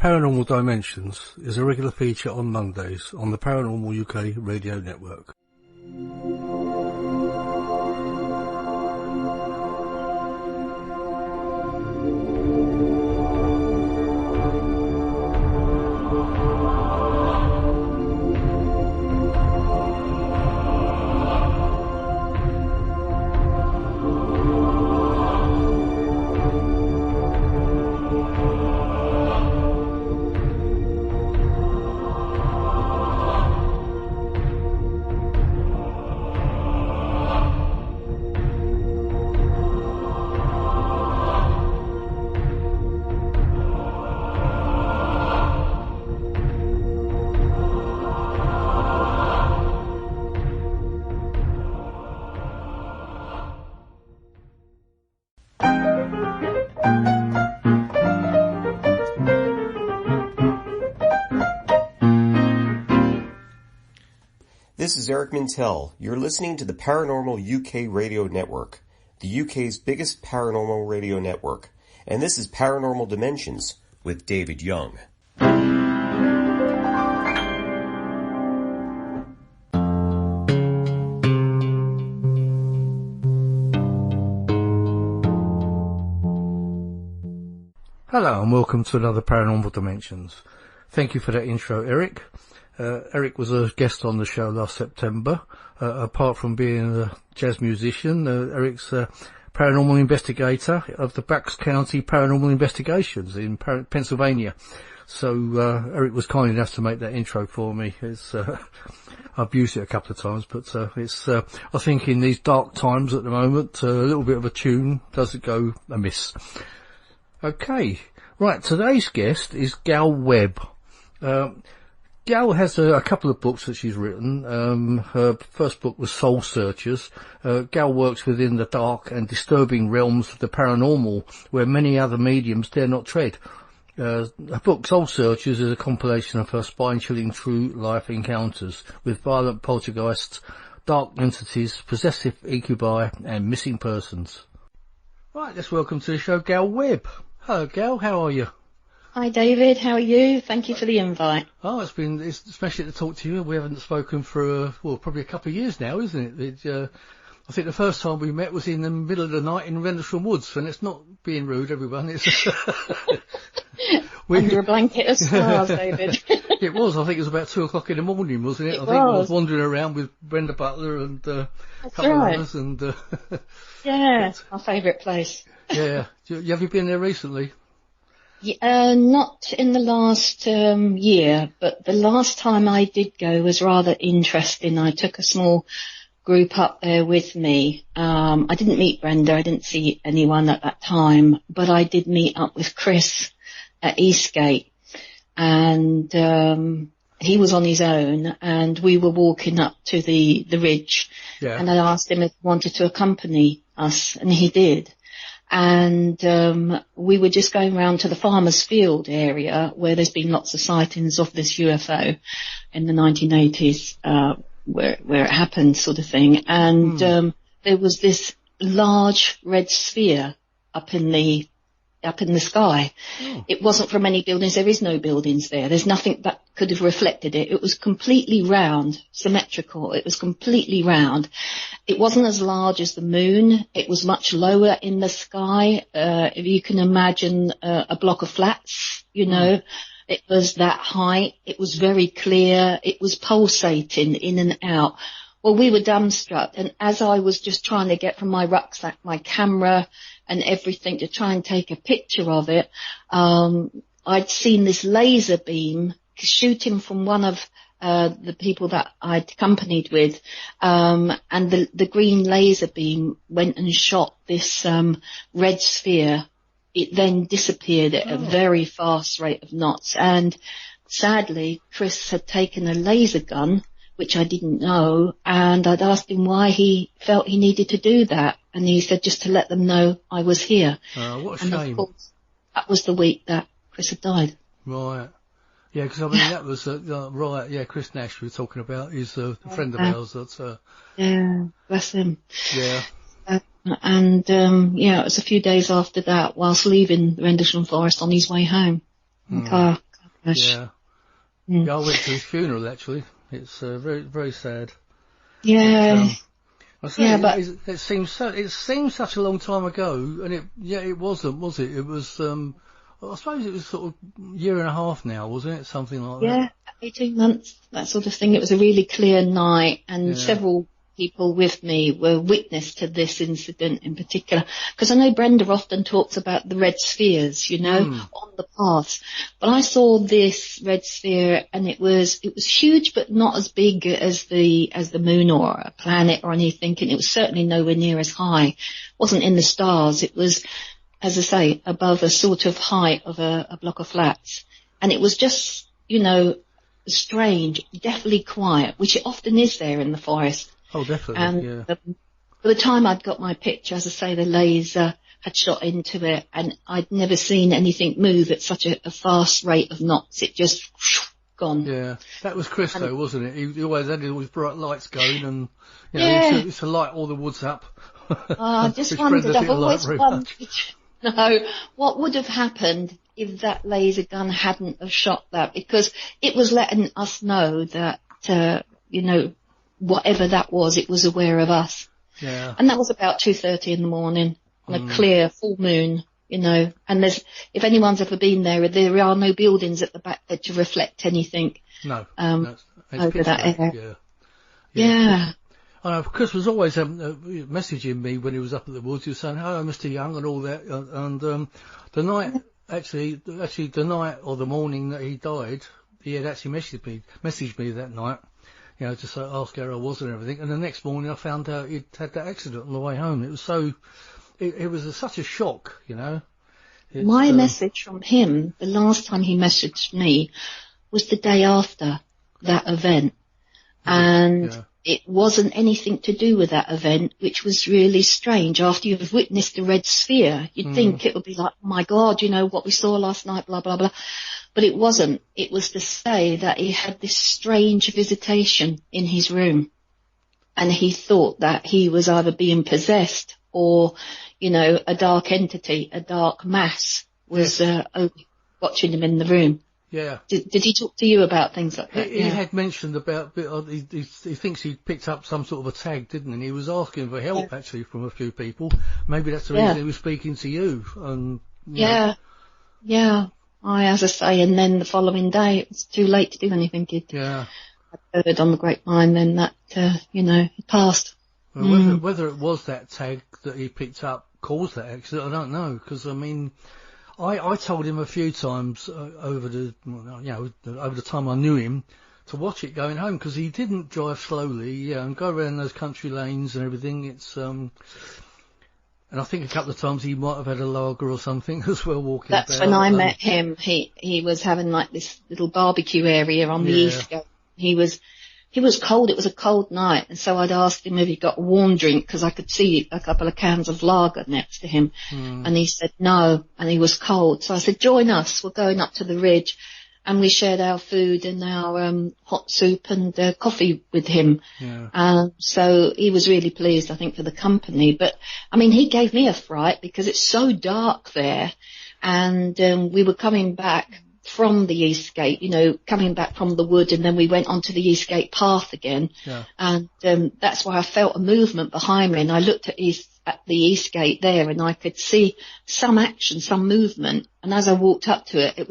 Paranormal Dimensions is a regular feature on Mondays on the Paranormal UK radio network. This is Eric Mintel. You're listening to the Paranormal UK radio network, the UK's biggest paranormal radio network. And this is Paranormal Dimensions with David Young. Hello and welcome to another Paranormal Dimensions. Thank you for that intro, Eric. Eric was a guest on the show last September. Apart from being a jazz musician, Eric's a paranormal investigator of the Bucks County Paranormal Investigations in Pennsylvania. So Eric was kind enough to make that intro for me. I've used it a couple of times, but I think in these dark times at the moment, a little bit of a tune doesn't go amiss. Okay, right, today's guest is Gail Webb. Gail has a couple of books that she's written. Her first book was Soul Searchers. Gail works within the dark and disturbing realms of the paranormal, where many other mediums dare not tread. Her book Soul Searchers is a compilation of her spine-chilling true life encounters with violent poltergeists, dark entities, possessive incubi, and missing persons. Right, let's welcome to the show Gail Webb. Hello, Gail. How are you? Hi David, how are you? Thank you for the invite. Oh, it's especially to talk to you. We haven't spoken for, probably a couple of years now, isn't it? I think the first time we met was in the middle of the night in Rendlesham Woods, and it's not being rude, everyone. It's under a blanket of stars, David. It was. I think it was about 2:00 in the morning, wasn't it? I think I was wandering around with Brenda Butler and a couple of others. And, yeah, our favourite place. Yeah. Have you been there recently? Not in the last year, but the last time I did go was rather interesting. I took a small group up there with me. I didn't meet Brenda, I didn't see anyone at that time, but I did meet up with Chris at Eastgate, and he was on his own, and we were walking up to the ridge, and I asked him if he wanted to accompany us, and he did. And we were just going round to the Farmer's Field area where there's been lots of sightings of this UFO in the 1980s, where it happened, sort of thing. And there was this large red sphere up in the sky. It wasn't from any buildings. There is no buildings there. There's nothing that could have reflected it. It was completely round, symmetrical. It was completely round. It wasn't as large as the moon. It was much lower in the sky. If you can imagine a block of flats, it was that high. It was very clear. It was pulsating in and out. Well, we were dumbstruck. And as I was just trying to get from my rucksack my camera and everything to try and take a picture of it, I'd seen this laser beam shooting from one of the people that I'd accompanied with, and the green laser beam went and shot this red sphere. It then disappeared at a very fast rate of knots, and sadly Chris had taken a laser gun, which I didn't know, and I'd asked him why he felt he needed to do that, and he said just to let them know I was here. What a and shame. Of course, that was the week that Chris had died. Right. Yeah, because I mean that was right. Yeah, Chris Nash we were talking about. He's a friend of ours. That's yeah, bless him. Yeah. And it was a few days after that, whilst leaving the Rendlesham Forest on his way home. Car Gosh. Yeah. Yeah, I went to his funeral, actually. It's very, very sad. Yeah. I say, Yeah, but it seems such a long time ago, and it wasn't, was it? It was, I suppose it was sort of year and a half now, wasn't it? Something like that. yeah, 18 months, that sort of thing. It was a really clear night, and Yeah. several people with me were witness to this incident in particular. Because I know Brenda often talks about the red spheres, you know, on the paths. But I saw this red sphere, and it was huge, but not as big as the moon or a planet or anything. And it was certainly nowhere near as high. It wasn't in the stars. It was, as I say, above a sort of height of a block of flats. And it was just, you know, strange, deathly quiet, which it often is there in the forest. Oh, definitely, And yeah. by the time I'd got my picture, as I say, the laser had shot into it, and I'd never seen anything move at such a fast rate of knots. It just gone. Yeah, that was Chris though, wasn't it? He always had all his bright lights going, and you know, Yeah. he used to light all the woods up. I just Which wondered, Brenda I've didn't like always very wondered, much. what would have happened if that laser gun hadn't have shot that? Because it was letting us know that, you know, whatever that was, it was aware of us. Yeah. And that was about 2:30 in the morning on a clear full moon, you know, and if anyone's ever been there are no buildings at the back there to reflect anything. No. Over pitch that black, area. Yeah. Yeah. I know, Chris was always messaging me when he was up at the woods. He was saying, "Hello, Mr. Young," and all that. And the night, actually, the night or the morning that he died, he had actually messaged me that night. You know, just ask how I was and everything. And the next morning I found out he'd had that accident on the way home. It was it was such a shock, you know. My message from him, the last time he messaged me, was the day after that event. And it wasn't anything to do with that event, which was really strange. After you've witnessed the red sphere, you'd think it would be like, oh my God, you know, what we saw last night, blah, blah, blah. But it wasn't. It was to say that he had this strange visitation in his room. And he thought that he was either being possessed or, you know, a dark entity, a dark mass was watching him in the room. Yeah. Did he talk to you about things like that? He had mentioned about, he thinks he picked up some sort of a tag, didn't he? And he was asking for help, actually, from a few people. Maybe that's the reason he was speaking to you. And, Yeah. As I say, and then the following day, it was too late to do anything. I heard on the grapevine then that, you know, he passed. Well, whether it was that tag that he picked up caused that accident, I don't know. Because, I mean, I told him a few times over the time I knew him to watch it going home, because he didn't drive slowly, and go around those country lanes and everything. It's and I think a couple of times he might have had a lager or something as well walking about. That's when I met him. He was having like this little barbecue area on the East Coast. He was cold. It was a cold night, and so I'd asked him if he got a warm drink, because I could see a couple of cans of lager next to him, and he said no, and he was cold. So I said, join us. We're going up to the ridge, and we shared our food and our hot soup and coffee with him. So he was really pleased, I think, for the company. But I mean, he gave me a fright because it's so dark there, and we were coming back from the East Gate, you know, coming back from the wood, and then we went onto the East Gate path again. And that's why I felt a movement behind me, and I looked at the East Gate there, and I could see some action, some movement. And as I walked up to it,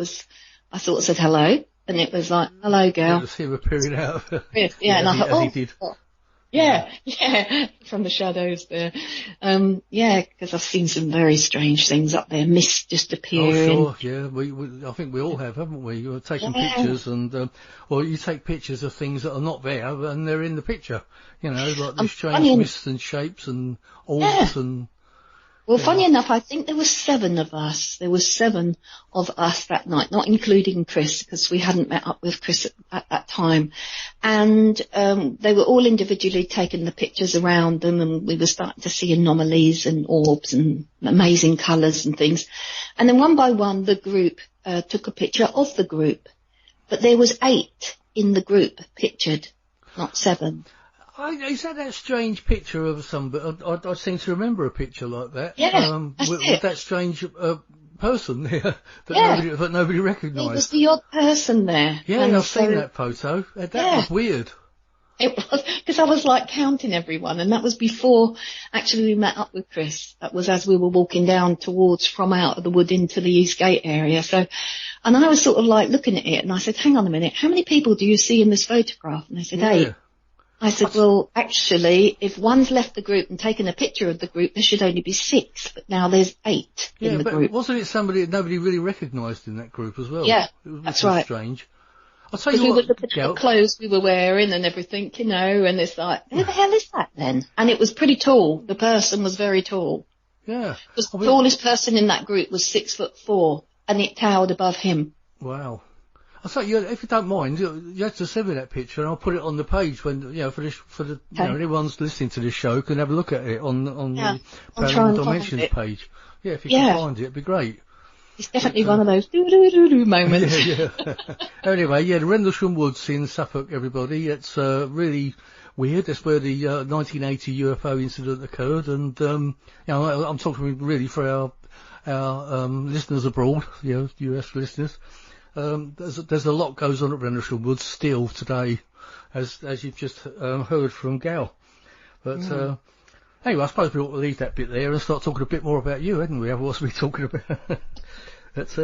I sort of said hello, and it was like, hello, Gail. To see him appearing out. And I thought, he did. Yeah, from the shadows there. Because I've seen some very strange things up there, mist just appearing. Oh, sure, yeah. I think we all have, haven't we? You're taking pictures, and you take pictures of things that are not there, and they're in the picture. You know, like these strange mists and shapes and orbs and. Well, funny enough, I think there were 7 of us. There were 7 of us that night, not including Chris, because we hadn't met up with Chris at that time. And they were all individually taking the pictures around them, and we were starting to see anomalies and orbs and amazing colours and things. And then one by one, the group took a picture of the group. But there was 8 in the group pictured, not 7. Is that strange picture of somebody? I seem to remember a picture like that. Yeah, with that strange person there Yeah. that nobody It recognised. was the odd person there. Yeah, And I've so seen that photo. That Yeah. was weird. It was, because I was like counting everyone, and that was before actually we met up with Chris. That was as we were walking down from out of the wood into the East Gate area. So, and I was sort of like looking at it, and I said, hang on a minute, how many people do you see in this photograph? And they said, 8. I said, well, actually, if one's left the group and taken a picture of the group, there should only be 6, but now there's 8 in the but group. wasn't it somebody that nobody really recognised in that group as well? Yeah, Which that's was right. strange. I'll tell Because you we were what, looking at the clothes we were wearing and everything, you know, and it's like, who the hell is that then? And it was pretty tall. The person was very tall. Yeah. The tallest person in that group was 6'4", and it towered above him. Wow. I'll say, if you don't mind, you have to send me that picture, and I'll put it on the page when, for the anyone's listening to this show can have a look at it on the Paranormal Dimensions page. Yeah, if you can find it, it'd be great. It's definitely one of those do-do-do-do moments. Yeah. Anyway, the Rendlesham Woods in Suffolk, everybody. It's really weird. That's where the 1980 UFO incident occurred, and I'm talking really for our listeners abroad, US listeners. There's a lot goes on at Rendlesham Woods still today, as you've just heard from Gail. But anyway, I suppose we ought to leave that bit there and start talking a bit more about you, hadn't we? Otherwise, we're talking about. That's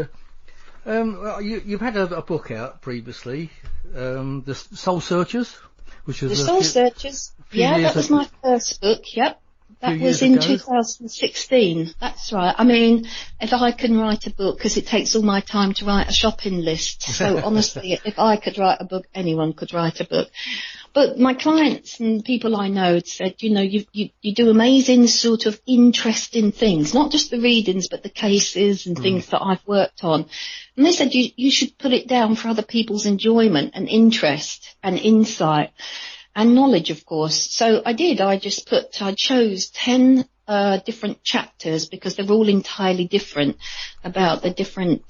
you've had a book out previously, the Soul Searchers, which is the Soul Searchers. Yeah, that was my first book. Yep, that was in 2016. That's right. I mean, if I can write a book, because it takes all my time to write a shopping list. So honestly, if I could write a book, anyone could write a book. But my clients and people I know had said, you do amazing sort of interesting things, not just the readings, but the cases and things that I've worked on. And they said, you should put it down for other people's enjoyment and interest and insight and knowledge, of course. So I did. I chose 10 different chapters because they're all entirely different about the different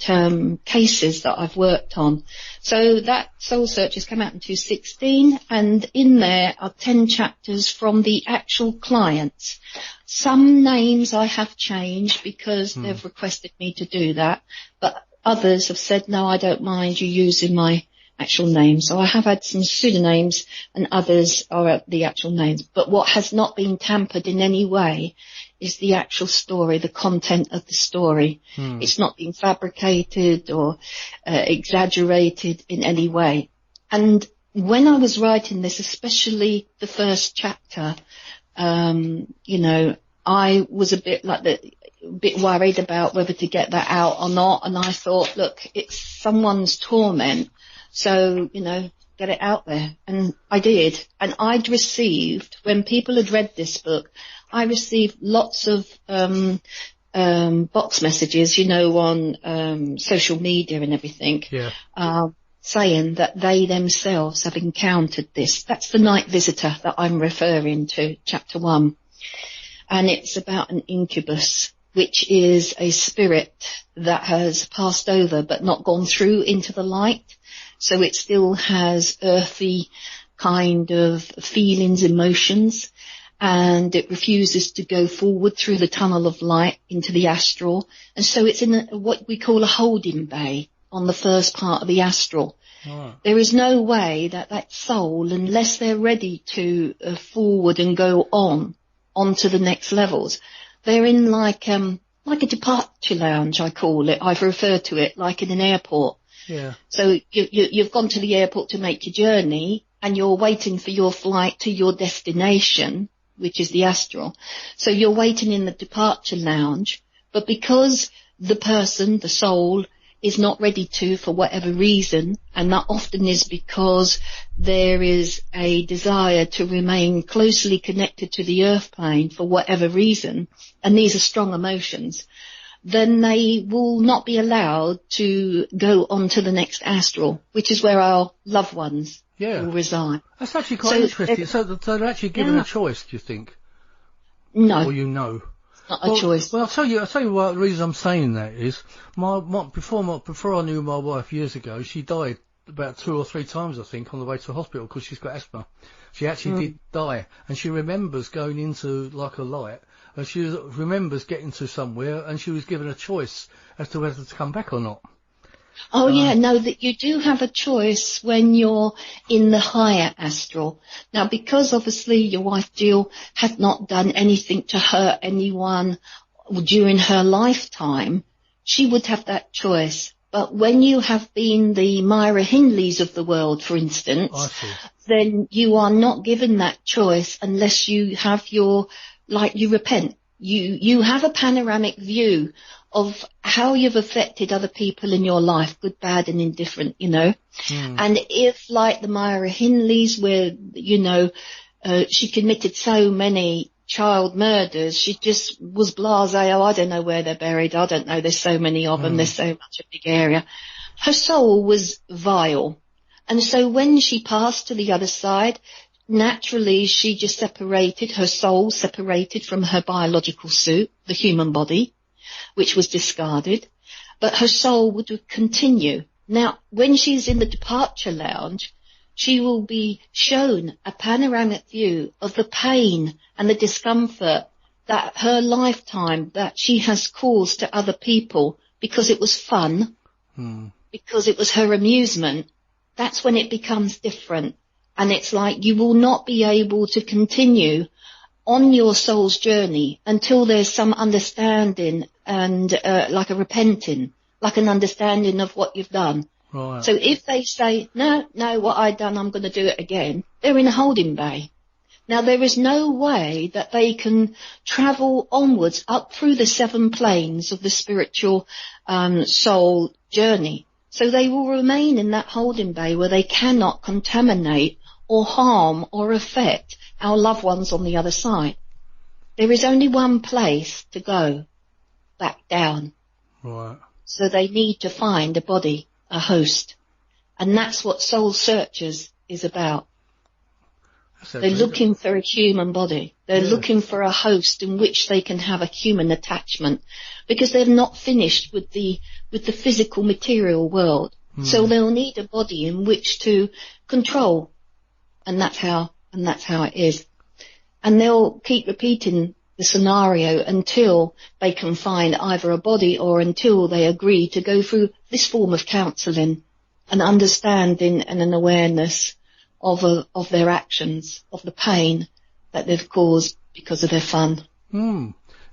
cases that I've worked on. So that Soul Searchers came out in 2016, and in there are 10 chapters from the actual clients. Some names I have changed because they've requested me to do that, but others have said, no, I don't mind you using my actual names. So I have had some pseudonyms and others are the actual names. But what has not been tampered in any way is the actual story, the content of the story. It's not been fabricated or exaggerated in any way. And when I was writing this, especially the first chapter, I was a bit worried about whether to get that out or not. And I thought, look, it's someone's torment. So, get it out there. And I did. And I'd received, when people had read this book, I received lots of box messages, on social media and everything, saying that they themselves have encountered this. That's the night visitor that I'm referring to, chapter 1. And it's about an incubus, which is a spirit that has passed over but not gone through into the light. So it still has earthy kind of feelings, emotions, and it refuses to go forward through the tunnel of light into the astral. And so it's in what we call a holding bay on the first part of the astral. Oh. There is no way that soul, unless they're ready to forward and go onto the next levels, they're in like a departure lounge, I call it. I've referred to it like in an airport. Yeah. So you've gone to the airport to make your journey and you're waiting for your flight to your destination, which is the astral. So you're waiting in the departure lounge, but because the person, the soul, is not ready to for whatever reason, and that often is because there is a desire to remain closely connected to the earth plane for whatever reason, and these are strong emotions, then they will not be allowed to go on to the next astral, which is where our loved ones will reside. That's actually quite interesting. So they're actually given a choice, do you think? No. Or It's not a choice. Well, I'll tell you what the reason I'm saying that is, before I knew my wife years ago, she died about 2 or 3 times, I think, on the way to the hospital because she's got asthma. She actually did die, and she remembers going into like a light and she remembers getting to somewhere, and she was given a choice as to whether to come back or not. Oh yeah, no, that you do have a choice when you're in the higher astral. Now, because obviously your wife Jill had not done anything to hurt anyone during her lifetime, she would have that choice. But when you have been the Myra Hindleys of the world, for instance, then you are not given that choice unless you have you repent. You have a panoramic view of how you've affected other people in your life, good, bad, and indifferent, And if, like the Myra Hindleys, where, she committed so many child murders, she just was blasé, I don't know where they're buried, I don't know, there's so many of them, there's so much a big area. Her soul was vile. And so when she passed to the other side, naturally she just her soul separated from her biological suit, the human body, which was discarded, but her soul would continue. Now, when she's in the departure lounge, she will be shown a panoramic view of the pain and the discomfort that her lifetime that she has caused to other people because it was fun, because it was her amusement. That's when it becomes different. And it's like you will not be able to continue on your soul's journey until there's some understanding and like a repenting, like an understanding of what you've done. Right. So if they say, no, what I've done, I'm going to do it again, they're in a holding bay. Now, there is no way that they can travel onwards up through the 7 planes of the spiritual soul journey. So they will remain in that holding bay where they cannot contaminate or harm or affect our loved ones on the other side. There is only one place to go, back down. Right. So they need to find a body, a host. And that's what Soul Searchers is about. They're looking for a human body. They're looking for a host in which they can have a human attachment, because they're not finished with the physical material world. So they'll need a body in which to control. And that's how it is. And they'll keep repeating the scenario until they can find either a body or until they agree to go through this form of counselling, an understanding and an awareness of their actions, of the pain that they've caused because of their fun.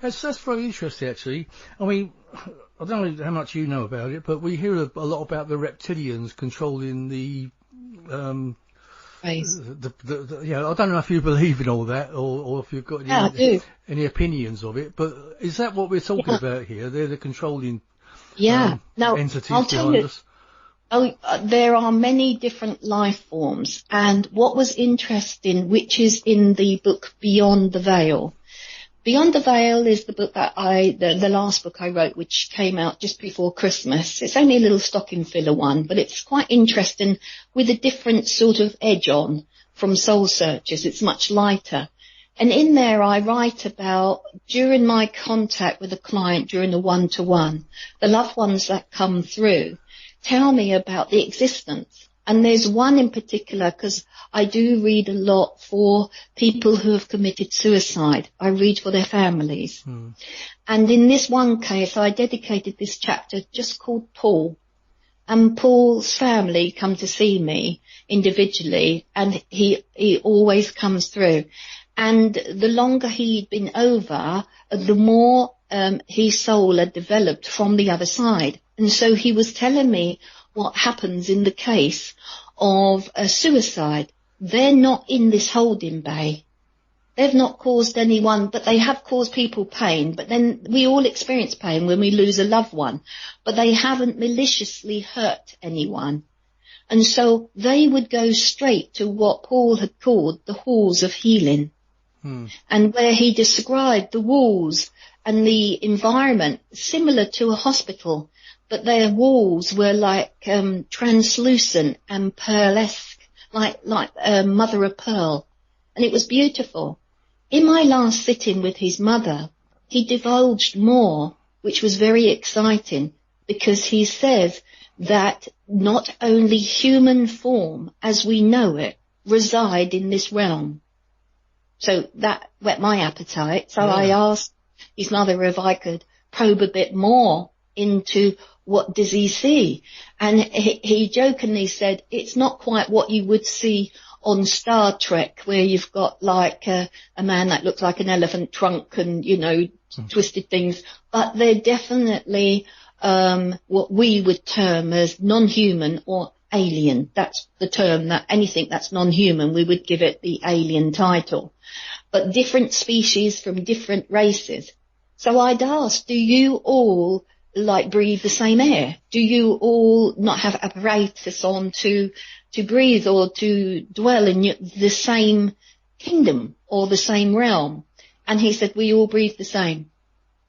That's very interesting, actually. I mean, I don't know how much you know about it, but we hear a lot about the reptilians controlling the I don't know if you believe in all that, or if you've got any opinions of it, but is that what we're talking about here? They're the controlling entities behind us? There are many different life forms, and what was interesting, which is in the book Beyond the Veil. Beyond the Veil is the book that the last book I wrote, which came out just before Christmas. It's only a little stocking filler one, but it's quite interesting with a different sort of edge on from Soul Searchers. It's much lighter. And in there I write about, during my contact with a client during the one-to-one, the loved ones that come through tell me about the existence. And there's one in particular, because I do read a lot for people who have committed suicide. I read for their families. And in this one case, I dedicated this chapter just called Paul. And Paul's family come to see me individually, and he always comes through. And the longer he'd been over, the more his soul had developed from the other side. And so he was telling me what happens in the case of a suicide. They're not in this holding bay. They've not caused anyone, but they have caused people pain. But then we all experience pain when we lose a loved one. But they haven't maliciously hurt anyone. And so they would go straight to what Paul had called the halls of healing. And where he described the walls and the environment similar to a hospital, but their walls were like translucent and pearlesque, like mother of pearl. And it was beautiful. In my last sitting with his mother, he divulged more, which was very exciting, because he says that not only human form as we know it reside in this realm. So that whet my appetite. So I asked his mother if I could probe a bit more into what does he see. And he jokingly said, it's not quite what you would see on Star Trek, where you've got like a man that looks like an elephant trunk and, you know, twisted things, but they're definitely what we would term as non-human or alien. That's the term, that anything that's non-human, we would give it the alien title. But different species from different races. So I'd ask, do you all like breathe the same air? Do you all not have apparatus on to breathe or to dwell in the same kingdom or the same realm? And he said, we all breathe the same.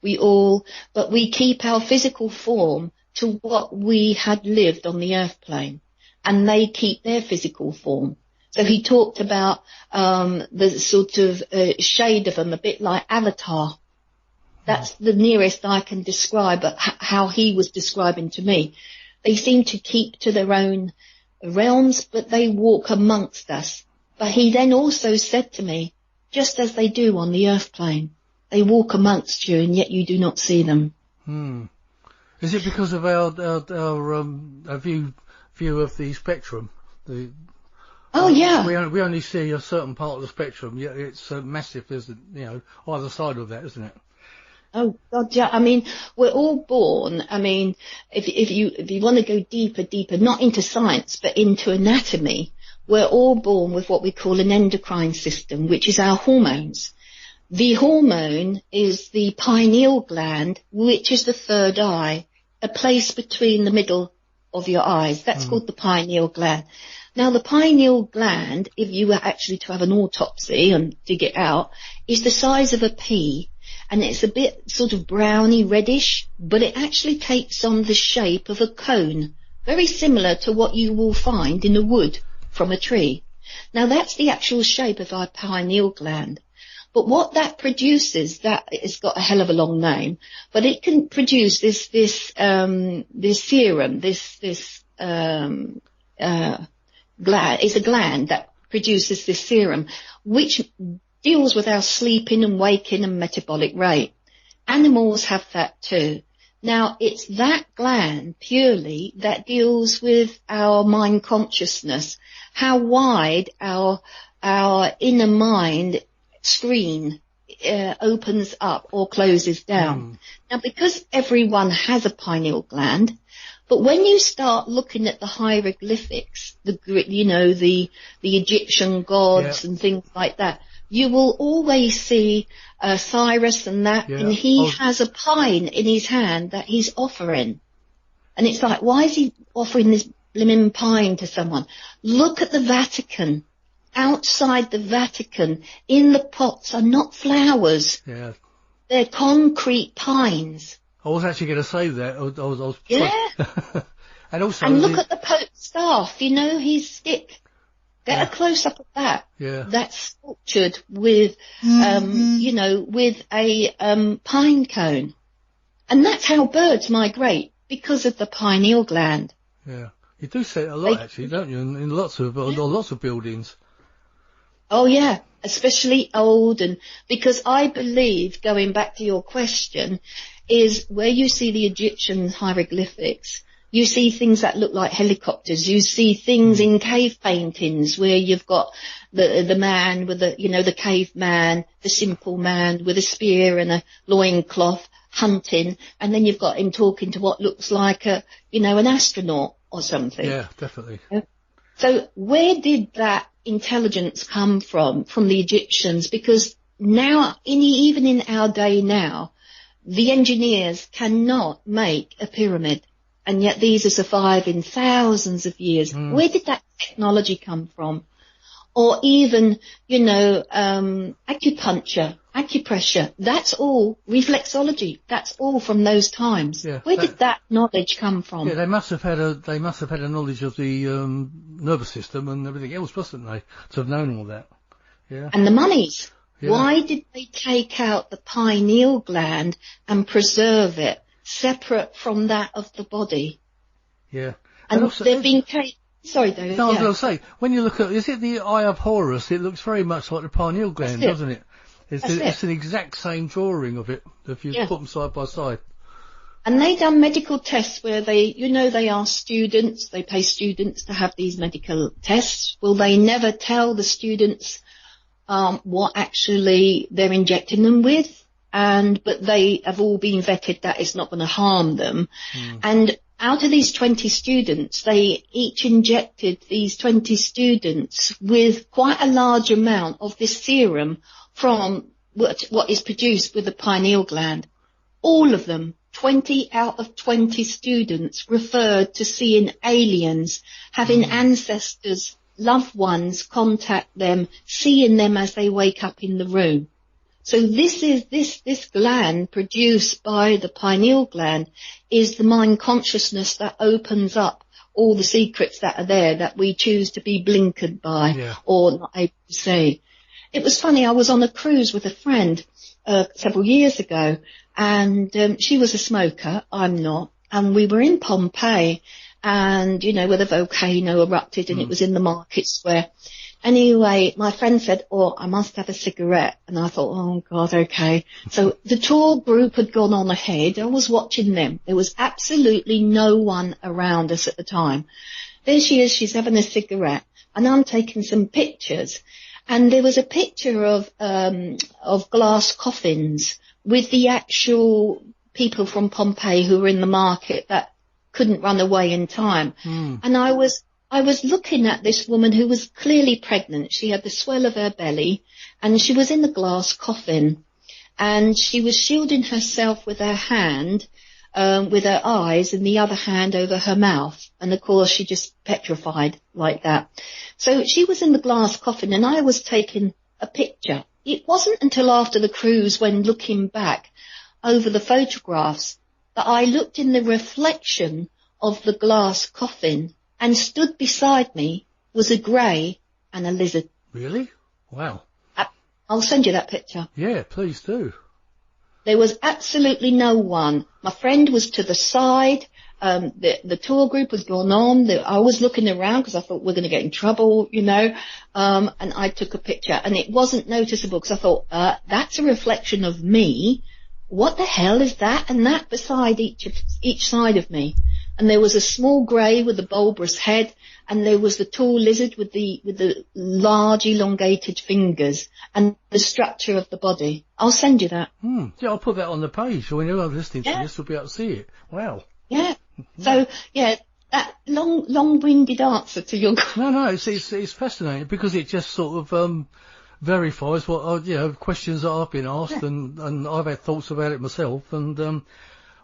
But we keep our physical form to what we had lived on the earth plane, and they keep their physical form. So he talked about the sort of shade of them, a bit like Avatar. That's the nearest I can describe how he was describing to me. They seem to keep to their own realms, but they walk amongst us. But he then also said to me, just as they do on the earth plane, they walk amongst you and yet you do not see them. Is it because of our view of the spectrum? Yeah. We only see a certain part of the spectrum, yet it's massive. There's, you know, either side of that, isn't it? Oh God, yeah. I mean, we're all born. I mean, if you want to go deeper, not into science, but into anatomy, we're all born with what we call an endocrine system, which is our hormones. The hormone is the pineal gland, which is the third eye, a place between the middle of your eyes. That's called the pineal gland. Now, the pineal gland, if you were actually to have an autopsy and dig it out, is the size of a pea. And it's a bit sort of browny reddish, but it actually takes on the shape of a cone, very similar to what you will find in the wood from a tree. Now that's the actual shape of our pineal gland. But what that produces, that it's got a hell of a long name, but it can produce this serum, gland. It's a gland that produces this serum, which deals with our sleeping and waking and metabolic rate. Animals have that too. Now, it's that gland purely that deals with our mind consciousness, how wide our inner mind screen opens up or closes down. Now, because everyone has a pineal gland, but when you start looking at the hieroglyphics, the Egyptian gods and things like that, you will always see Cyrus and that, and he has a pine in his hand that he's offering. And it's like, why is he offering this blimmin' pine to someone? Look at the Vatican. Outside the Vatican, in the pots are not flowers. Yeah. They're concrete pines. I was actually going to say that. I was and also, and look at the Pope's staff, his stick. Get a close-up of that. Yeah. That's sculptured with, with a pine cone. And that's how birds migrate, because of the pineal gland. Yeah. You do see it a lot, actually, don't you? In lots of buildings. Oh, yeah. Especially old, and because I believe, going back to your question, is where you see the Egyptian hieroglyphics, you see things that look like helicopters. You see things in cave paintings where you've got the man with the caveman, the simple man with a spear and a loincloth hunting, and then you've got him talking to what looks like an astronaut or something. Yeah, definitely. So where did that intelligence come from the Egyptians? Because now, even in our day now, the engineers cannot make a pyramid. And yet these are surviving thousands of years. Where did that technology come from? Or even, acupuncture, acupressure, that's all reflexology. That's all from those times. Yeah, Where did that knowledge come from? Yeah, they must have had a knowledge of the nervous system and everything else, mustn't they, to have known all that? Yeah. And the mummies. Yeah. Why did they take out the pineal gland and preserve it separate from that of the body? Yeah. And also, they've been Sorry, David. No, I was Yeah. going to say, when you look at, is it the Eye of Horus? It looks very much like the pineal gland, doesn't it? It's an exact same drawing of it, if you put them side by side. And they done medical tests where they ask students, they pay students to have these medical tests. Well, they never tell the students what actually they're injecting them with, but they have all been vetted that it's not going to harm them. And out of these 20 students, they each injected these 20 students with quite a large amount of this serum from what is produced with the pineal gland. All of them, 20 out of 20 students, referred to seeing aliens, having ancestors, loved ones contact them, seeing them as they wake up in the room. So this gland produced by the pineal gland is the mind consciousness that opens up all the secrets that are there that we choose to be blinkered by or not able to see. It was funny, I was on a cruise with a friend several years ago, and she was a smoker, I'm not, and we were in Pompeii, and, where the volcano erupted, and it was in the market square. Anyway, my friend said, I must have a cigarette. And I thought, oh, God, okay. So the tour group had gone on ahead. I was watching them. There was absolutely no one around us at the time. There she is. She's having a cigarette. And I'm taking some pictures. And there was a picture of glass coffins with the actual people from Pompeii who were in the market that couldn't run away in time. And I was looking at this woman who was clearly pregnant. She had the swell of her belly, and she was in the glass coffin, and she was shielding herself with her hand, with her eyes, and the other hand over her mouth. And of course, she just petrified like that. So she was in the glass coffin, and I was taking a picture. It wasn't until after the cruise, when looking back over the photographs, that I looked in the reflection of the glass coffin, and stood beside me was a grey and a lizard. Really? Wow. I'll send you that picture. Yeah, please do. There was absolutely no one. My friend was to the side. The tour group was going on. I was looking around because I thought we're going to get in trouble, and I took a picture, and it wasn't noticeable because I thought, that's a reflection of me. What the hell is that? And that beside each side of me. And there was a small grey with a bulbous head, and there was the tall lizard with the large elongated fingers, and the structure of the body. I'll send you that. Yeah, I'll put that on the page, so when you're listening to this, you'll be able to see it. Wow. Yeah. So, that long-winded answer to your question. No, it's fascinating, because it just sort of verifies what questions that I've been asked, and I've had thoughts about it myself, and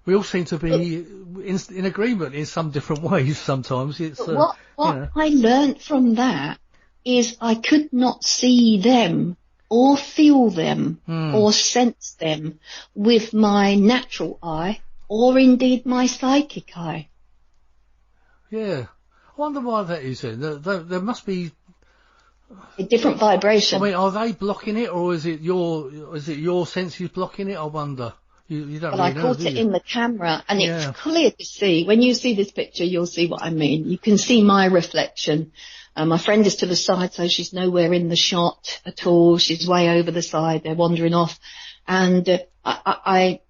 we all seem to be in agreement in some different ways sometimes. It's what I learnt from that is I could not see them or feel them or sense them with my natural eye or indeed my psychic eye. Yeah. I wonder why that is then. There must be a different vibration. I mean, are they blocking it, or is it your senses blocking it? I wonder. You don't really know, I caught it in the camera, and it's clear to see. When you see this picture, you'll see what I mean. You can see my reflection. My friend is to the side, so she's nowhere in the shot at all. She's way over the side. They're wandering off. And I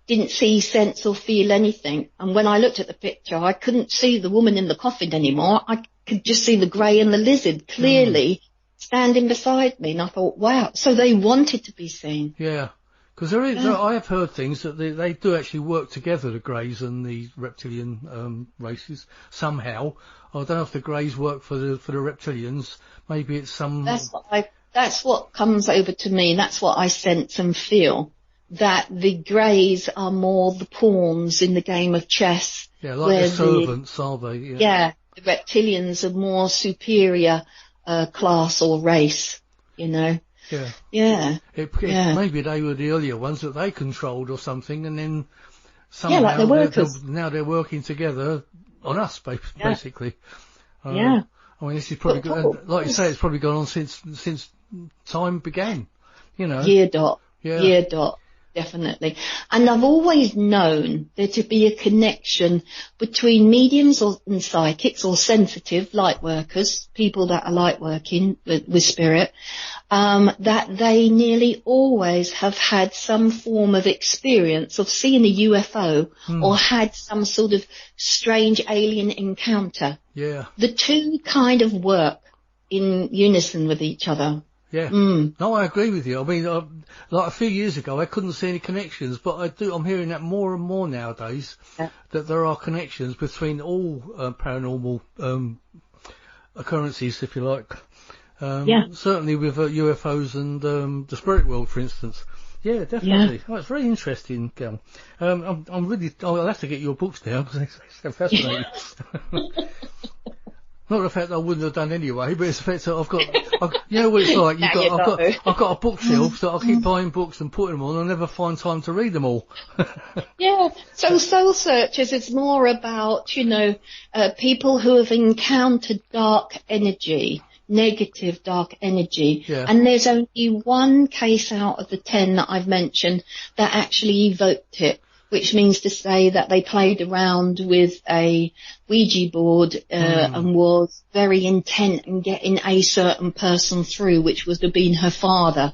didn't see, sense or feel anything. And when I looked at the picture, I couldn't see the woman in the coffin anymore. I could just see the grey and the lizard clearly standing beside me. And I thought, wow, so they wanted to be seen. Yeah. Because I have heard things that they do actually work together, the greys and the reptilian races, somehow. I don't know if the greys work for the reptilians. Maybe it's some. That's what comes over to me. That's what I sense and feel. That the greys are more the pawns in the game of chess. Yeah, like the servants, are they? Yeah, the reptilians are more superior class or race. Yeah. Maybe they were the earlier ones that they controlled or something, and then somehow like the workers. Now they're working together on us, basically. I mean, this is probably good. Like you say, it's probably gone on since time began. Year dot. definitely. And I've always known there to be a connection between mediums and psychics or sensitive light workers, people that are light working with spirit, that they nearly always have had some form of experience of seeing a UFO or had some sort of strange alien encounter. Yeah. The two kind of work in unison with each other. Yeah. No, I agree with you. I mean, like a few years ago, I couldn't see any connections, but I'm hearing that more and more nowadays, that there are connections between all paranormal occurrences, if you like. Certainly with UFOs and the spirit world, for instance. Yeah, definitely. Oh, it's very interesting, Gail. I'll have to get your books now, because they're fascinating. Not the fact that I wouldn't have done anyway, but it's the fact that you know what it's like, I've got a bookshelf that I keep buying books and putting them on, I never find time to read them all. Yeah, so Soul Searchers is more about, people who have encountered dark energy, negative dark energy, and there's only one case out of the 10 that I've mentioned that actually evoked it, which means to say that they played around with a Ouija board and was very intent in getting a certain person through, which would have been her father,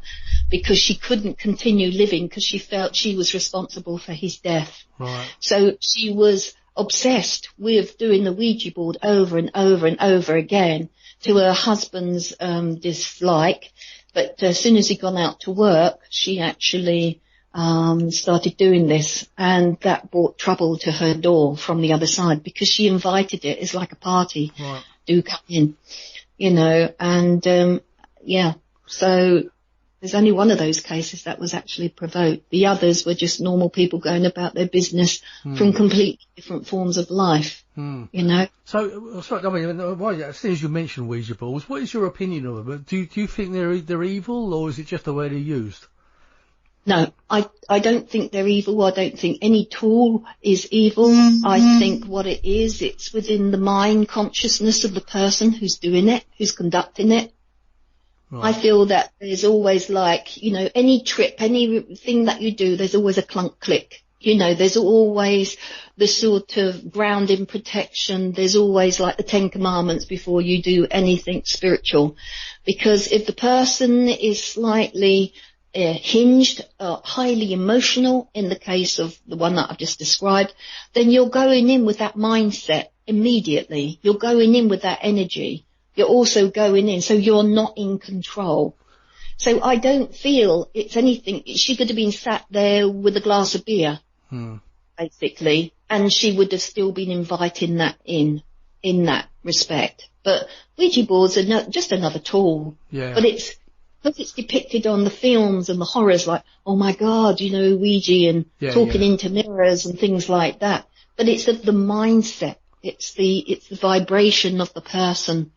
because she couldn't continue living because she felt she was responsible for his death. Right. So she was obsessed with doing the Ouija board over and over and over again to her husband's dislike. But as soon as he'd gone out to work, she actually started doing this, and that brought trouble to her door from the other side because she invited it. It's like a party. Right. Do come in, and so there's only one of those cases that was actually provoked. The others were just normal people going about their business from completely different forms of life. So, sorry, I mean, as soon as you mention Ouija boards, what is your opinion of them? Do you think they're evil, or is it just the way they're used? No, I don't think they're evil. I don't think any tool is evil. I think what it is, it's within the mind consciousness of the person who's doing it, who's conducting it. Right. I feel that there's always any trip, anything that you do, there's always a clunk click. There's always the sort of grounding protection. There's always like the 10 Commandments before you do anything spiritual. Because if the person is slightly hinged, highly emotional, in the case of the one that I've just described, then you're going in with that mindset immediately. You're going in with that energy. You're also going in, so you're not in control. So I don't feel it's anything. She could have been sat there with a glass of beer, basically, and she would have still been inviting that in that respect. But Ouija boards are just another tool. Yeah. But because it's depicted on the films and the horrors, like, oh my God, Ouija and talking into mirrors and things like that. But it's of the mindset. It's the vibration of the person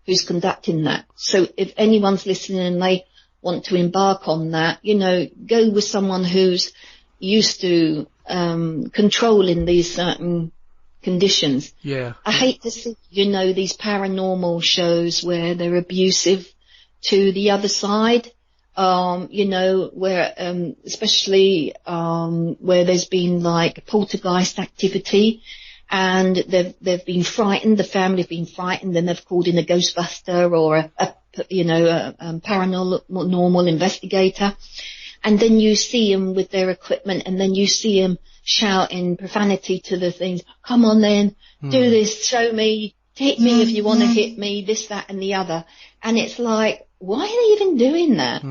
who's conducting that. So if anyone's listening and they want to embark on that, go with someone who's used to controlling these certain conditions. Yeah. I hate to see, these paranormal shows where they're abusive to the other side, where, especially, where there's been like poltergeist activity and they've been frightened, the family have been frightened, and they've called in a Ghostbuster or a paranormal investigator. And then you see them with their equipment, and then you see them shouting profanity to the things. Come on then, do this, show me, hit me if you want to hit me, this, that and the other. And it's like, why are they even doing that?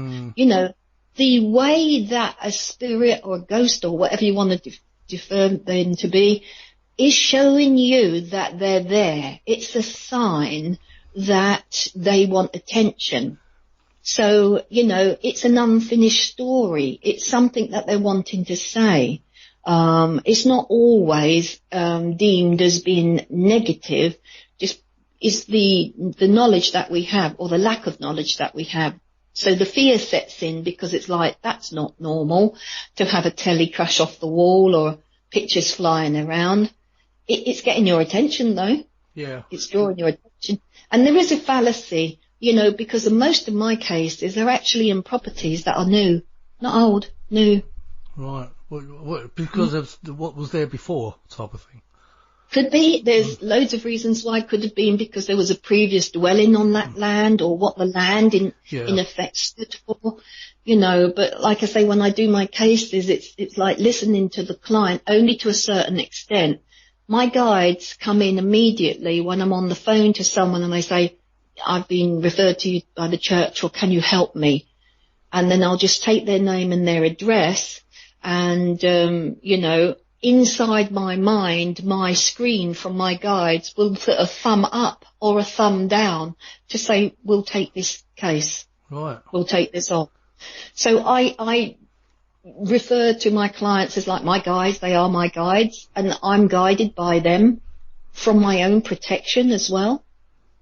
The way that a spirit or a ghost or whatever you want to defer them to be is showing you that they're there. It's a sign that they want attention. So, it's an unfinished story. It's something that they're wanting to say. It's not always deemed as being negative. Just is the knowledge that we have, or the lack of knowledge that we have. So the fear sets in because it's like, that's not normal to have a telly crash off the wall or pictures flying around. It's getting your attention though. Yeah. It's drawing your attention. And there is a fallacy, because in most of my cases, they're actually in properties that are new, not old, new. Right. Because of what was there before type of thing? Could be. There's loads of reasons why. Could have been because there was a previous dwelling on that land, or what the land in effect stood for, but like I say, when I do my cases, it's like listening to the client only to a certain extent. My guides come in immediately when I'm on the phone to someone and they say, I've been referred to you by the church, or can you help me? And then I'll just take their name and their address, and, inside my mind, my screen from my guides will put a thumb up or a thumb down to say, we'll take this case. Right. We'll take this on. So I refer to my clients as like my guides. They are my guides, and I'm guided by them from my own protection as well.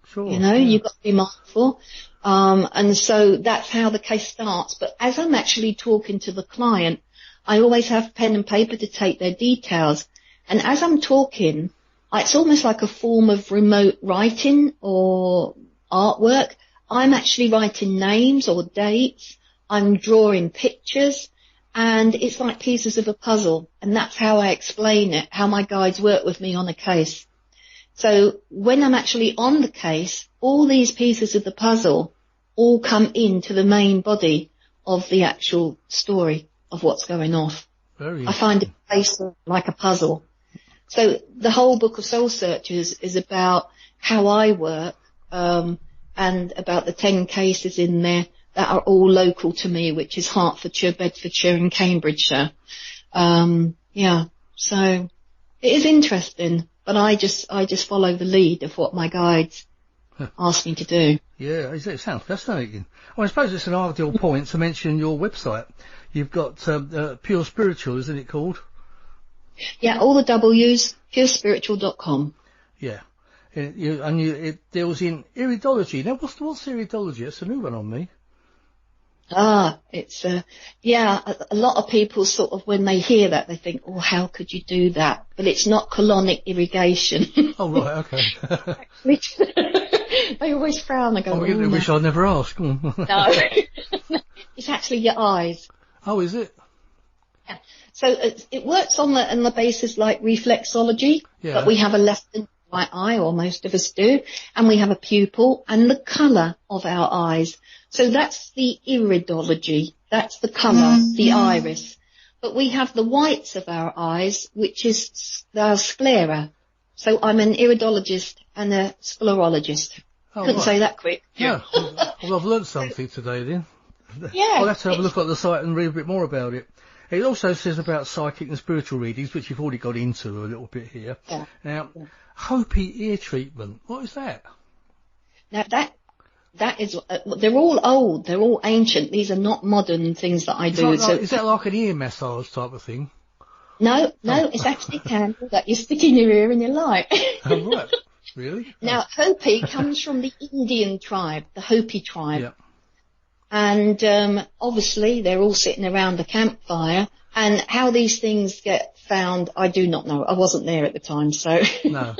Sure. You've got to be mindful. And so that's how the case starts. But as I'm actually talking to the client, I always have pen and paper to take their details. And as I'm talking, it's almost like a form of remote writing or artwork. I'm actually writing names or dates. I'm drawing pictures, and it's like pieces of a puzzle. And that's how I explain it, how my guides work with me on a case. So when I'm actually on the case, all these pieces of the puzzle all come into the main body of the actual story of what's going off. I find it based like a puzzle. So the whole book of Soul Searchers is about how I work, and about the 10 cases in there that are all local to me, which is Hertfordshire, Bedfordshire and Cambridgeshire. So it is interesting, but I just follow the lead of what my guides ask me to do. Yeah, it sounds fascinating. Well, I suppose it's an ideal point to mention your website. You've got Pure Spiritual, isn't it called? Yeah, all the W's, purespiritual.com. Yeah. It deals in iridology. Now, what's iridology? It's a new one on me. It's, a lot of people sort of, when they hear that, they think, oh, how could you do that? But it's not colonic irrigation. Oh, right, okay. They always frown and go, I wish I'd never asked. No. It's actually your eyes. Oh, is it? Yeah. So it works on the basis like reflexology, but we have a left and right eye, or most of us do, and we have a pupil and the colour of our eyes. So that's the iridology. That's the colour, the iris. But we have the whites of our eyes, which is our sclera. So I'm an iridologist and a sclerologist. Couldn't say that quick. Yeah. Well, I've learned something today then. Yeah. I'll have to have a look at the site and read a bit more about it. It also says about psychic and spiritual readings, which you've already got into a little bit here. Yeah. Now, Hopi ear treatment, what is that? Now that is, they're all old, they're all ancient. These are not modern things that I do. Is that like an ear massage type of thing? No, it's actually a candle that you stick in your ear and you light. Oh, right. Really? Now, Hopi comes from the Indian tribe, the Hopi tribe. Yeah. And obviously they're all sitting around the campfire, and how these things get found, I do not know. I wasn't there at the time, so. No.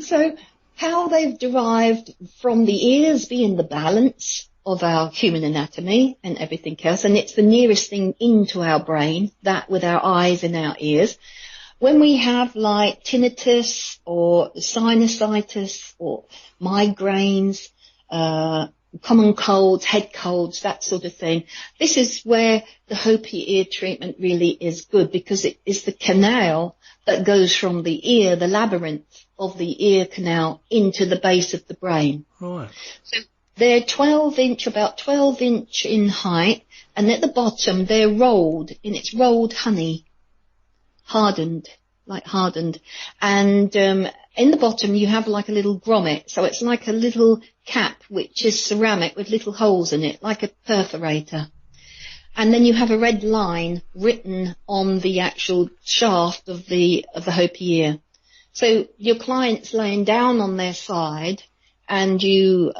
So how they've derived from the ears being the balance of our human anatomy and everything else, and it's the nearest thing into our brain, that with our eyes and our ears. When we have like tinnitus or sinusitis or migraines, common colds, head colds, that sort of thing, this is where the Hopi ear treatment really is good, because it is the canal that goes from the ear, the labyrinth of the ear canal, into the base of the brain. Right. So they're about 12 inch in height, and at the bottom they're rolled, and it's rolled honey, hardened. And in the bottom you have like a little grommet, so it's like a little cap which is ceramic with little holes in it, like a perforator. And then you have a red line written on the actual shaft of the Hopi ear. So your client's laying down on their side, and you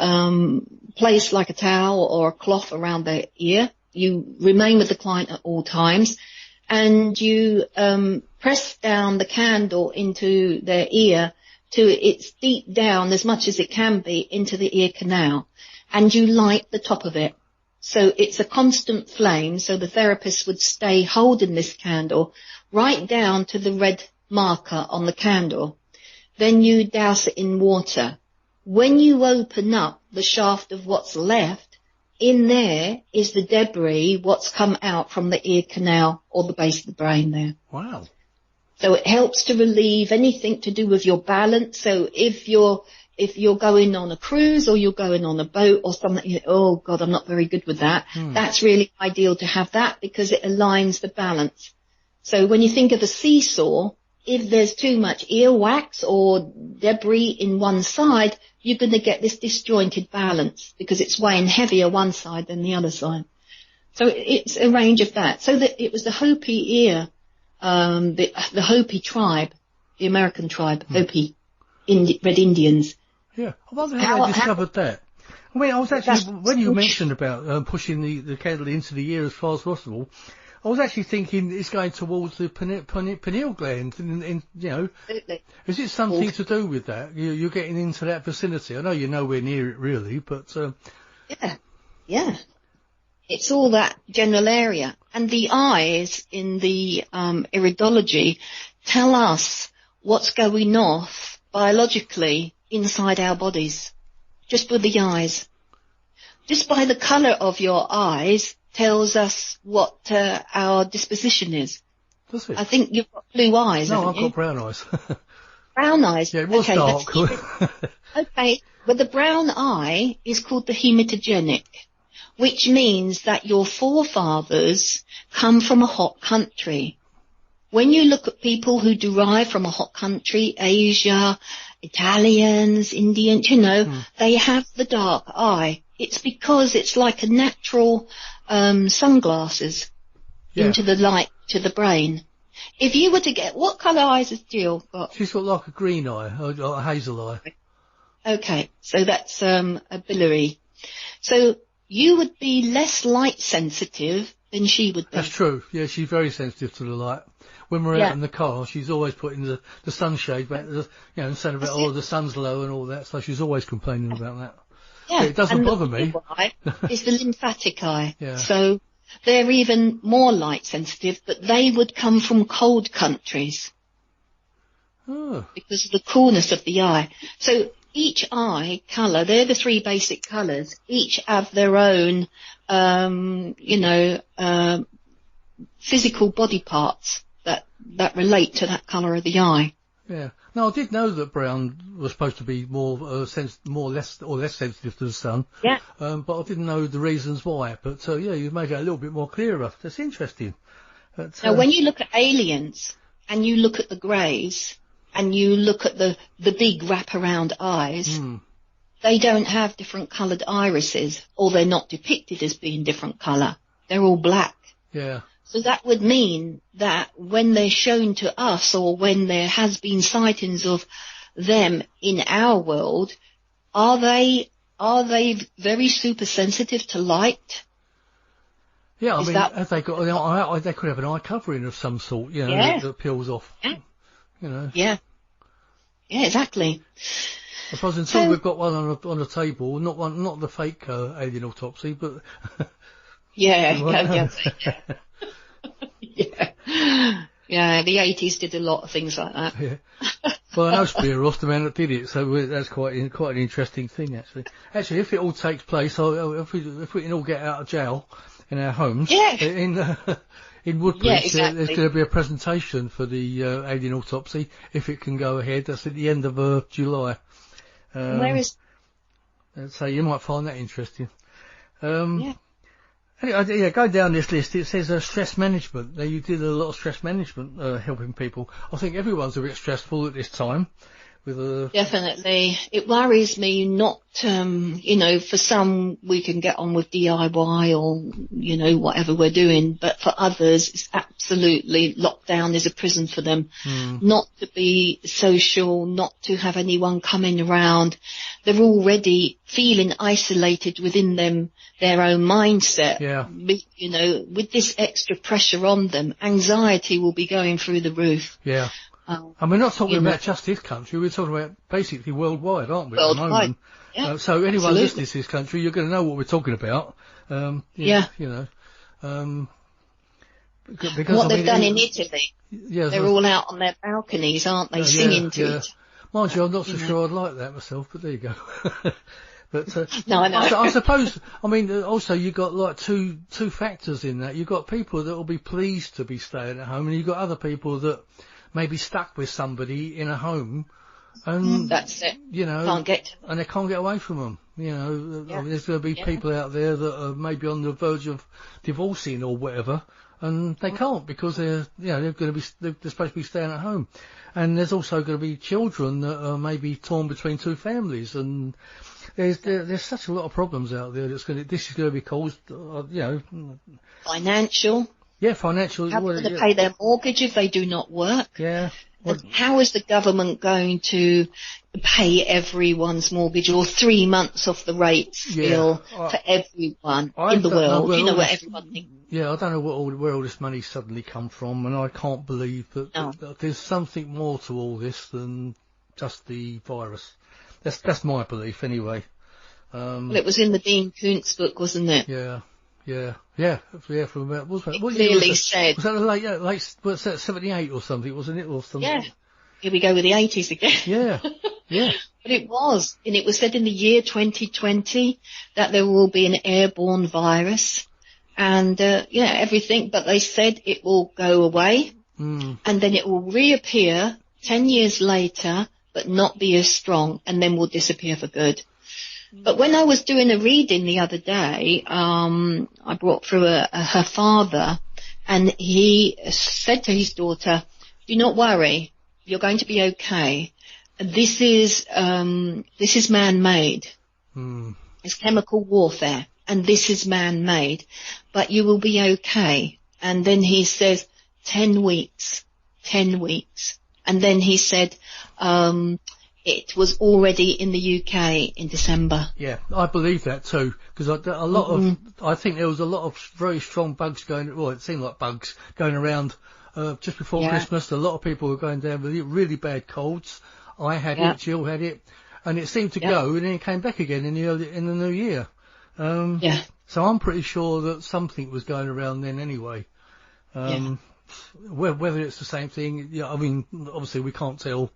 place like a towel or a cloth around their ear. You remain with the client at all times, and you press down the candle into their ear to its deep down as much as it can be into the ear canal, and you light the top of it. So it's a constant flame. So the therapist would stay holding this candle right down to the red marker on the candle. Then you douse it in water. When you open up the shaft of what's left, in there is the debris, what's come out from the ear canal or the base of the brain there. Wow. So it helps to relieve anything to do with your balance. So if you're going on a cruise or you're going on a boat or something, oh God, I'm not very good with that. That's really ideal to have that because it aligns the balance. So when you think of a seesaw, if there's too much earwax or debris in one side, you're going to get this disjointed balance because it's weighing heavier one side than the other side. So it's a range of that. So that it was the Hopi ear, the Hopi tribe, the American tribe, Hopi, Red Indians. Yeah, I wonder how they discovered that. I mean, I was actually, when you mentioned about pushing the candle into the ear as far as possible, I was actually thinking it's going towards the pineal gland, and you know, Absolutely. Is it something to do with that? You're getting into that vicinity. I know you're nowhere near it really, but yeah, it's all that general area, and the eyes in the iridology tell us what's going off biologically inside our bodies, just with the eyes. Just by the colour of your eyes tells us what our disposition is. Does it? I think you've got blue eyes, No, haven't I've you? got brown eyes. Brown eyes. Yeah, it was okay, dark. Okay, but the brown eye is called the hematogenic, which means that your forefathers come from a hot country. When you look at people who derive from a hot country, Asia, Italians, Indians, you know, they have the dark eye. It's because it's like a natural sunglasses into the light to the brain. If you were to get, what colour eyes has Jill got? She's got like a green eye, or a hazel eye. Okay, so that's a biliary. So you would be less light sensitive than she would be. That's true. Yeah, she's very sensitive to the light. When we're out in the car, she's always putting the sunshade back, and saying about, the sun's low and all that, so she's always complaining about that. Yeah, but it doesn't and bother me. The eye is the lymphatic eye. Yeah. So they're even more light sensitive, but they would come from cold countries because of the coolness of the eye. So each eye colour, they're the three basic colours, each have their own, physical body parts that relate to that colour of the eye. Yeah. Now I did know that brown was supposed to be more less sensitive to the sun. Yeah. But I didn't know the reasons why. But you've made it a little bit more clearer. That's interesting. But, now, when you look at aliens and you look at the greys and you look at the big wraparound eyes, they don't have different coloured irises, or they're not depicted as being different colour. They're all black. Yeah. So that would mean that when they're shown to us, or when there has been sightings of them in our world, are they very super sensitive to light? Yeah, I mean, have they got an eye? They could have an eye covering of some sort, that peels off. Yeah. Yeah. Yeah, exactly. I suppose until we've got one on a table, not the fake alien autopsy, but yeah. Yeah, the 80s did a lot of things like that. Yeah. Well, I know Spiros, the man that did it, so that's quite an interesting thing, actually. Actually, if it all takes place, if we can all get out of jail in our homes, in Woodbridge, there's going to be a presentation for the alien autopsy, if it can go ahead. That's at the end of July. Where is? So you might find that interesting. Anyway, going down this list, it says stress management. Now, you did a lot of stress management, helping people. I think everyone's a bit stressful at this time. Definitely. It worries me not, for some we can get on with DIY or, whatever we're doing, but for others it's absolutely lockdown is a prison for them. Not to be social, not to have anyone coming around. They're already feeling isolated within their own mindset. Yeah. With this extra pressure on them, anxiety will be going through the roof. Yeah. And we're not talking about just this country, we're talking about basically worldwide, aren't we, worldwide. at the moment? Yeah, So anyone absolutely. listening to this country, you're going to know what we're talking about. Yeah. You know. Because What they've done in Italy, they're all out on their balconies, aren't they, singing to it. Mind you, I'm not so sure I'd like that myself, but there you go. But no, I know. I suppose, I mean, also you've got like two factors in that. You've got people that will be pleased to be staying at home, and you've got other people that may be stuck with somebody in a home, and that's it. You know, and they can't get away from them. You know, I mean, there's going to be people out there that are maybe on the verge of divorcing or whatever, and they can't because they're supposed to be staying at home. And there's also going to be children that are maybe torn between two families, and there's such a lot of problems out there this is going to be caused, financial. Yeah, financial. How are they going to pay their mortgage if they do not work? Yeah. How is the government going to pay everyone's mortgage or 3 months off the rates bill for everyone in the world? You know what everyone thinks? Yeah, I don't know where all this money suddenly come from, and I can't believe that there's something more to all this than just the virus. That's my belief anyway. Well, it was in the Dean Koontz book, wasn't it? Yeah. From about what clearly said. Was that late? What's that? 78 or something, wasn't it? Or something? Yeah. Here we go with the 80s again. Yeah. But it was, and it was said in the year 2020 that there will be an airborne virus, and everything. But they said it will go away, and then it will reappear 10 years later, but not be as strong, and then will disappear for good. But when I was doing a reading the other day, I brought through her father, and he said to his daughter, "Do not worry, you're going to be okay. This is man-made. It's chemical warfare, and this is man-made, but you will be okay." And then he says, 10 weeks, and then he said, it was already in the UK in December. Yeah, I believe that too, because I think there was a lot of very strong bugs it seemed like bugs going around, just before Christmas. A lot of people were going down with really bad colds. I had it, Jill had it, and it seemed to go, and then it came back again in the new year. So I'm pretty sure that something was going around then anyway. Whether it's the same thing, I mean, obviously we can't tell,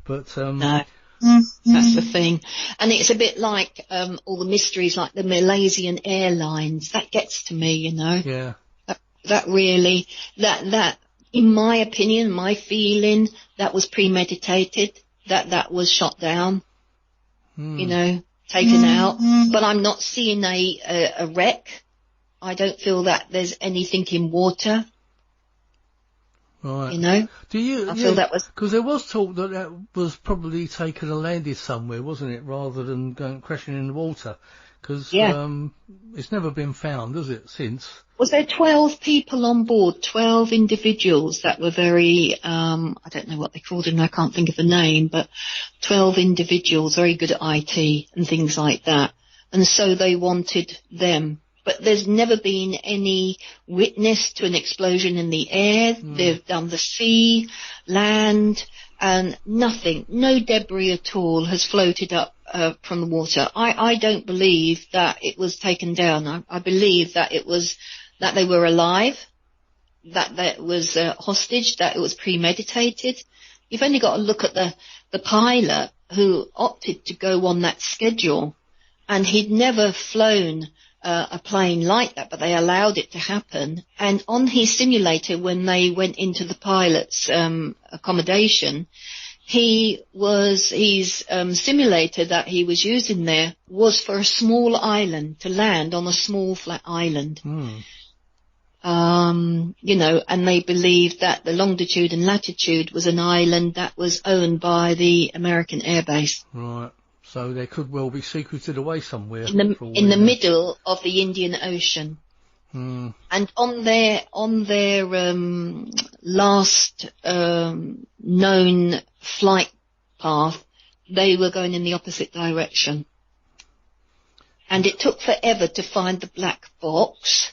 but no. That's the thing. And it's a bit like all the mysteries, like the Malaysian Airlines. That gets to me, you know. Yeah. That really, that in my opinion, my feeling, that was premeditated. That was shot down. You know, taken out. But I'm not seeing a wreck. I don't feel that there's anything in water. Right. You know? I feel that was... Because there was talk that was probably taken and landed somewhere, wasn't it, rather than going crashing in the water? Because it's never been found, has it, since? Was there 12 people on board, 12 individuals that were very, I don't know what they called them, I can't think of the name, but 12 individuals very good at IT and things like that. And so they wanted them. But there's never been any witness to an explosion in the air. They've done the sea, land, and nothing. No debris at all has floated up from the water. I don't believe that it was taken down. I believe that it was that they were alive, that it was hostage, that it was premeditated. You've only got to look at the pilot who opted to go on that schedule, and he'd never flown a plane like that, but they allowed it to happen. And on his simulator, when they went into the pilot's accommodation, his simulator that he was using there was for a small island, to land on a small flat island. You know, and they believed that the longitude and latitude was an island that was owned by the American Air Base. Right. So they could well be secreted away somewhere. In the middle of the Indian Ocean. And on their last known flight path, they were going in the opposite direction. And it took forever to find the black box,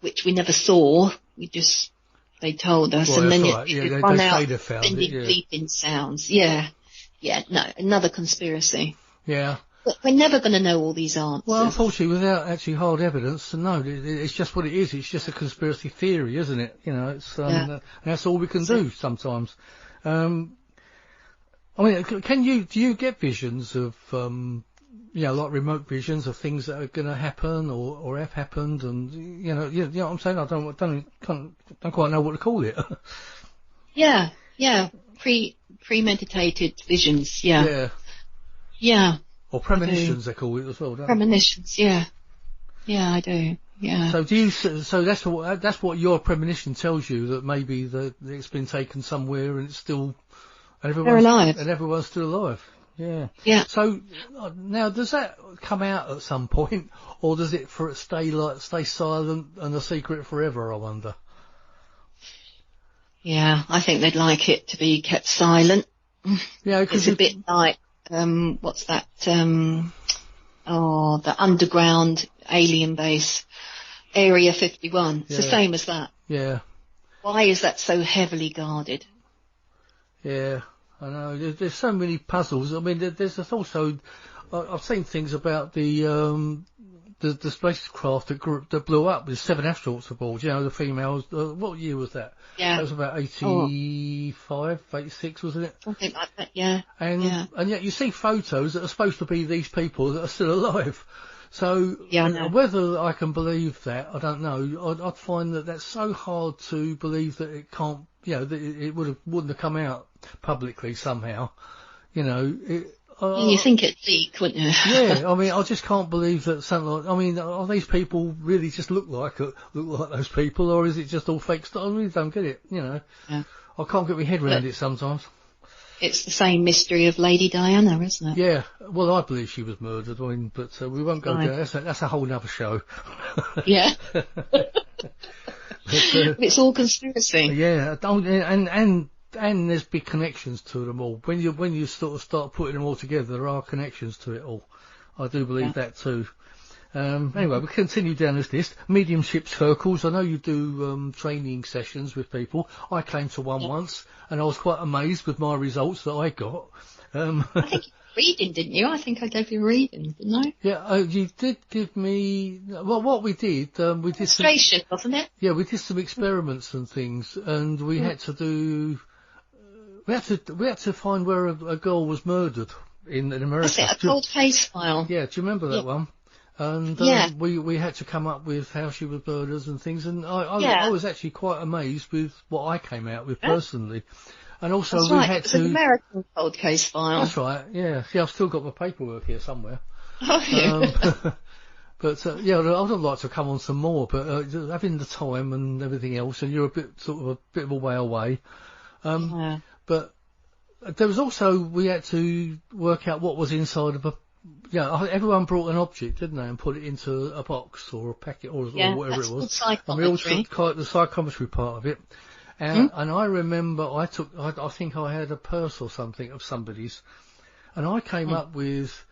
which we never saw. We just they told us, Well, and then that's right. Yeah, it they run say out they found it, sending yeah. bleeping sounds. Yeah, no, another conspiracy. Yeah. But we're never going to know all these answers. Well, unfortunately, without actually hard evidence, no, it's just what it is. It's just a conspiracy theory, isn't it? You know, it's that's all we can do sometimes. I mean, do you get visions of, like remote visions of things that are going to happen or have happened, and you know what I'm saying? I don't quite know what to call it. Yeah, premeditated visions. Yeah. Or premonitions, they call it as well, don't they? Premonitions, yeah, I do. Yeah. So that's what your premonition tells you, that maybe it's been taken somewhere and it's still, and everyone's alive. And everyone's still alive. Yeah. Yeah. So now, does that come out at some point, or does it stay silent and a secret forever, I wonder? Yeah, I think they'd like it to be kept silent. Yeah, it's a bit like, what's that, the underground alien base, Area 51. It's the same as that. Yeah. Why is that so heavily guarded? Yeah, I know. There's so many puzzles. I mean, there's also, I've seen things about the spacecraft that blew up with 7 astronauts aboard. You know, the females. What year was that? Yeah. That was about 85, 86, wasn't it? Something like that. Yeah. And yet you see photos that are supposed to be these people that are still alive. So whether I can believe that, I don't know. I'd find that that's so hard to believe that it can't. You know, that it wouldn't have come out publicly somehow. You know. You think it'd leak, wouldn't you? Yeah, I mean, I just can't believe that something like, I mean, are these people really just look like those people, or is it just all fake stuff? I really don't get it, you know. Yeah. I can't get my head around it sometimes. It's the same mystery of Lady Diana, isn't it? Yeah, well, I believe she was murdered, I mean, but we won't go there. That's a whole other show. Yeah. But, it's all conspiracy. Yeah, and there's big connections to them all. When you sort of start putting them all together, there are connections to it all. I do believe that too. Anyway, we'll continue down this list. Mediumship circles. I know you do training sessions with people. I came to one once, and I was quite amazed with my results that I got. I think you were reading, didn't you? I think I gave you a reading, didn't I? Yeah, you did give me. Well, what we did, we did illustration, wasn't it? Yeah, we did some experiments and things, and we had to do. We had to find where a girl was murdered in America. That's it, a cold case file. Yeah, do you remember that one? And we had to come up with how she was murdered and things, and I was actually quite amazed with what I came out with personally. And also had to. It's an American cold case file. That's right. Yeah. See, I've still got my paperwork here somewhere. Oh yeah. But I'd like to come on some more, but having the time and everything else, and you're a bit of a way away. But there was also, we had to work out what was inside of everyone brought an object, didn't they, and put it into a box or a packet or whatever it was. And we all took the psychometry part of it. And I remember I think I had a purse or something of somebody's, and I came up with,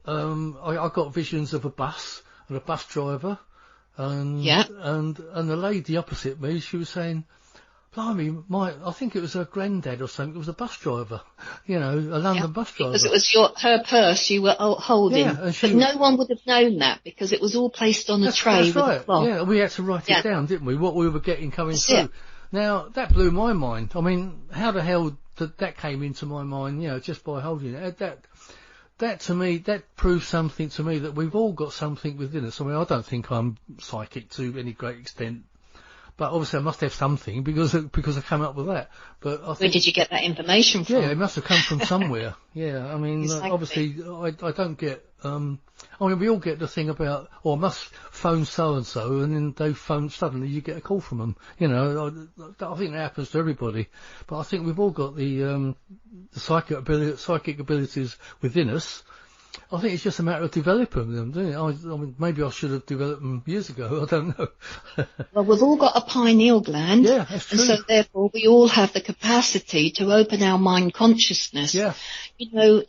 I got visions of a bus and a bus driver, and the lady opposite me, she was saying, blimey, I think it was her granddad or something. It was a bus driver, a London bus driver. Because it was her purse you were holding. Yeah, but no one would have known that because it was all placed on a tray with a cloth. Yeah, we had to write it down, didn't we? What we were getting coming through. Yeah. Now, that blew my mind. I mean, how the hell that came into my mind, just by holding it? That to me, that proves something to me, that we've all got something within us. I mean, I don't think I'm psychic to any great extent. But obviously I must have something because I came up with that. But I think, where did you get that information from? Yeah, it must have come from somewhere. Yeah, I mean, exactly. Obviously I don't get, we all get the thing about, I must phone so-and-so, and then they phone, suddenly you get a call from them. I think that happens to everybody. But I think we've all got the psychic abilities within us. I think it's just a matter of developing them, isn't it? I mean, maybe I should have developed them years ago. I don't know. Well, we've all got a pineal gland. Yeah, that's true. And so therefore we all have the capacity to open our mind consciousness. Yeah.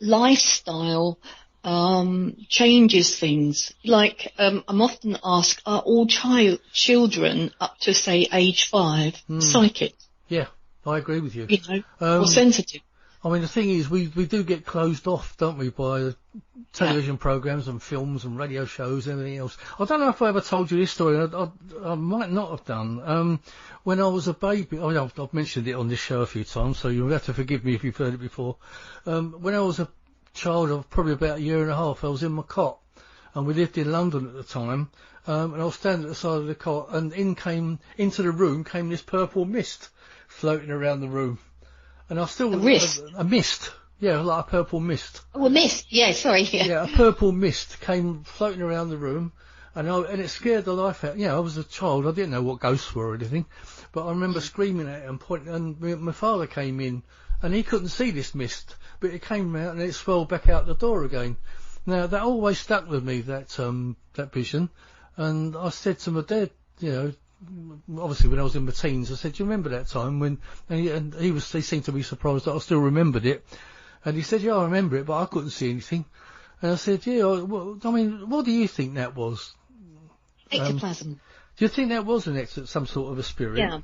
Lifestyle, changes things. Like, I'm often asked, are all children up to, say, age 5 psychic? Yeah, I agree with you. You know, or sensitive? I mean, the thing is, we do get closed off, don't we, by television programs and films and radio shows and everything else. I don't know if I ever told you this story. I might not have done. When I was a baby, I've mentioned it on this show a few times, so you'll have to forgive me if you've heard it before. When I was a child of probably about a year and a half, I was in my cot, and we lived in London at the time, and I was standing at the side of the cot, and into the room came this purple mist floating around the room. And I still... A mist. Yeah, like a purple mist. Oh, a mist. Yeah, sorry. Yeah, a purple mist came floating around the room, and it scared the life out. I was a child. I didn't know what ghosts were or anything, but I remember screaming at it and pointing, and my father came in, and he couldn't see this mist, but it came out and it swelled back out the door again. Now, that always stuck with me, that vision, and I said to my dad, obviously when I was in my teens, I said, do you remember that time when, and he seemed to be surprised that I still remembered it. And he said, yeah, I remember it, but I couldn't see anything. And I said, yeah, well, I mean, what do you think that was? Ectoplasm. Do you think that was some sort of a spirit? Yeah.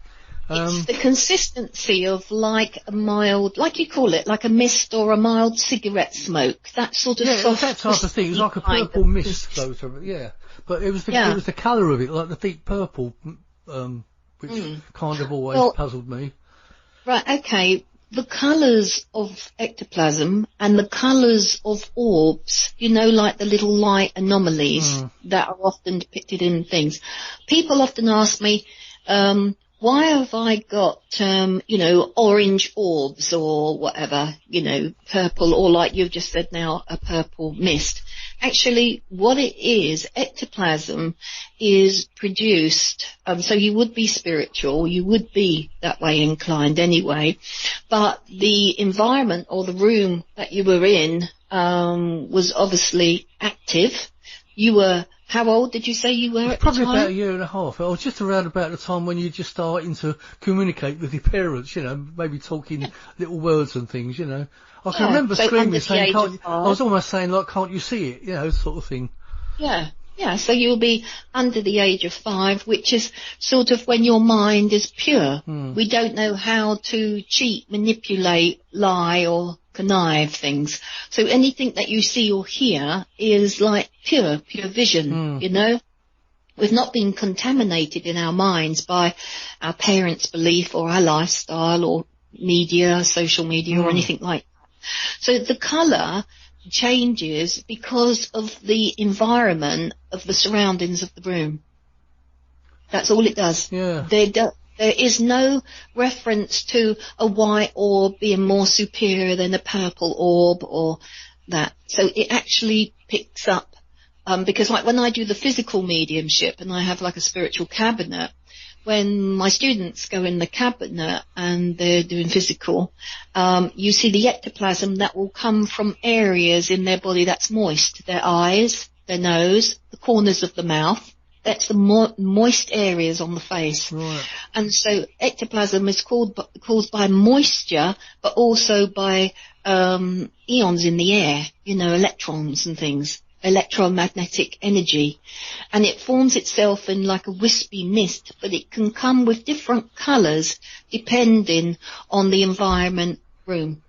It's the consistency of like a mild, like you call it, like a mist or a mild cigarette smoke. That sort of soft, that type of thing. It was like a purple mist float over it, yeah. But it was the colour of it, like the deep purple, which kind of always puzzled me. Right, okay. The colours of ectoplasm and the colours of orbs, like the little light anomalies that are often depicted in things. People often ask me, why have I got, orange orbs or whatever, purple, or like you've just said now, a purple mist? Actually, what it is, ectoplasm is produced, so you would be spiritual, you would be that way inclined anyway, but the environment or the room that you were in was obviously active. You were, how old did you say you were at the time? Probably about a year and a half. I was just around about the time when you're just starting to communicate with your parents, maybe talking little words and things, I can remember screaming, saying, I was almost saying, like, can't you see it, sort of thing. Yeah, so you'll be under the age of 5, which is sort of when your mind is pure. We don't know how to cheat, manipulate, lie, or connive things. So anything that you see or hear is like pure vision, We've not been contaminated in our minds by our parents' belief or our lifestyle or media, social media or anything like that. So the colour changes because of the environment of the surroundings of the room. That's all it does. Yeah. There is no reference to a white orb being more superior than a purple orb or that. So it actually picks up, because like when I do the physical mediumship and I have like a spiritual cabinet, when my students go in the cabinet and they're doing physical, you see the ectoplasm that will come from areas in their body that's moist. Their eyes, their nose, the corners of the mouth. That's the moist areas on the face. Right. And so ectoplasm is caused by moisture, but also by ions in the air, electrons and things. Electromagnetic energy, and it forms itself in like a wispy mist, but it can come with different colours depending on the environment room.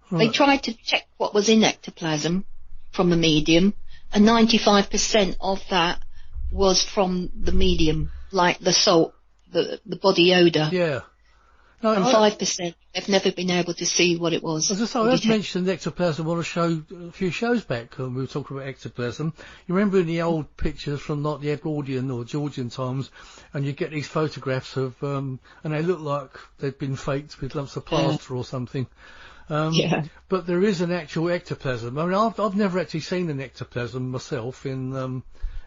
Right. They tried to check what was in ectoplasm from a medium, and 95% of that was from the medium, like the salt, the body odour. Yeah. No, and 5%, they've never been able to see what it was. As I say, I've mentioned ectoplasm on a few shows back when we were talking about ectoplasm. You remember in the old pictures from like the Edwardian or Georgian times, and you get these photographs of, and they look like they've been faked with lumps of plaster or something. But there is an actual ectoplasm. I mean, I've never actually seen an ectoplasm myself in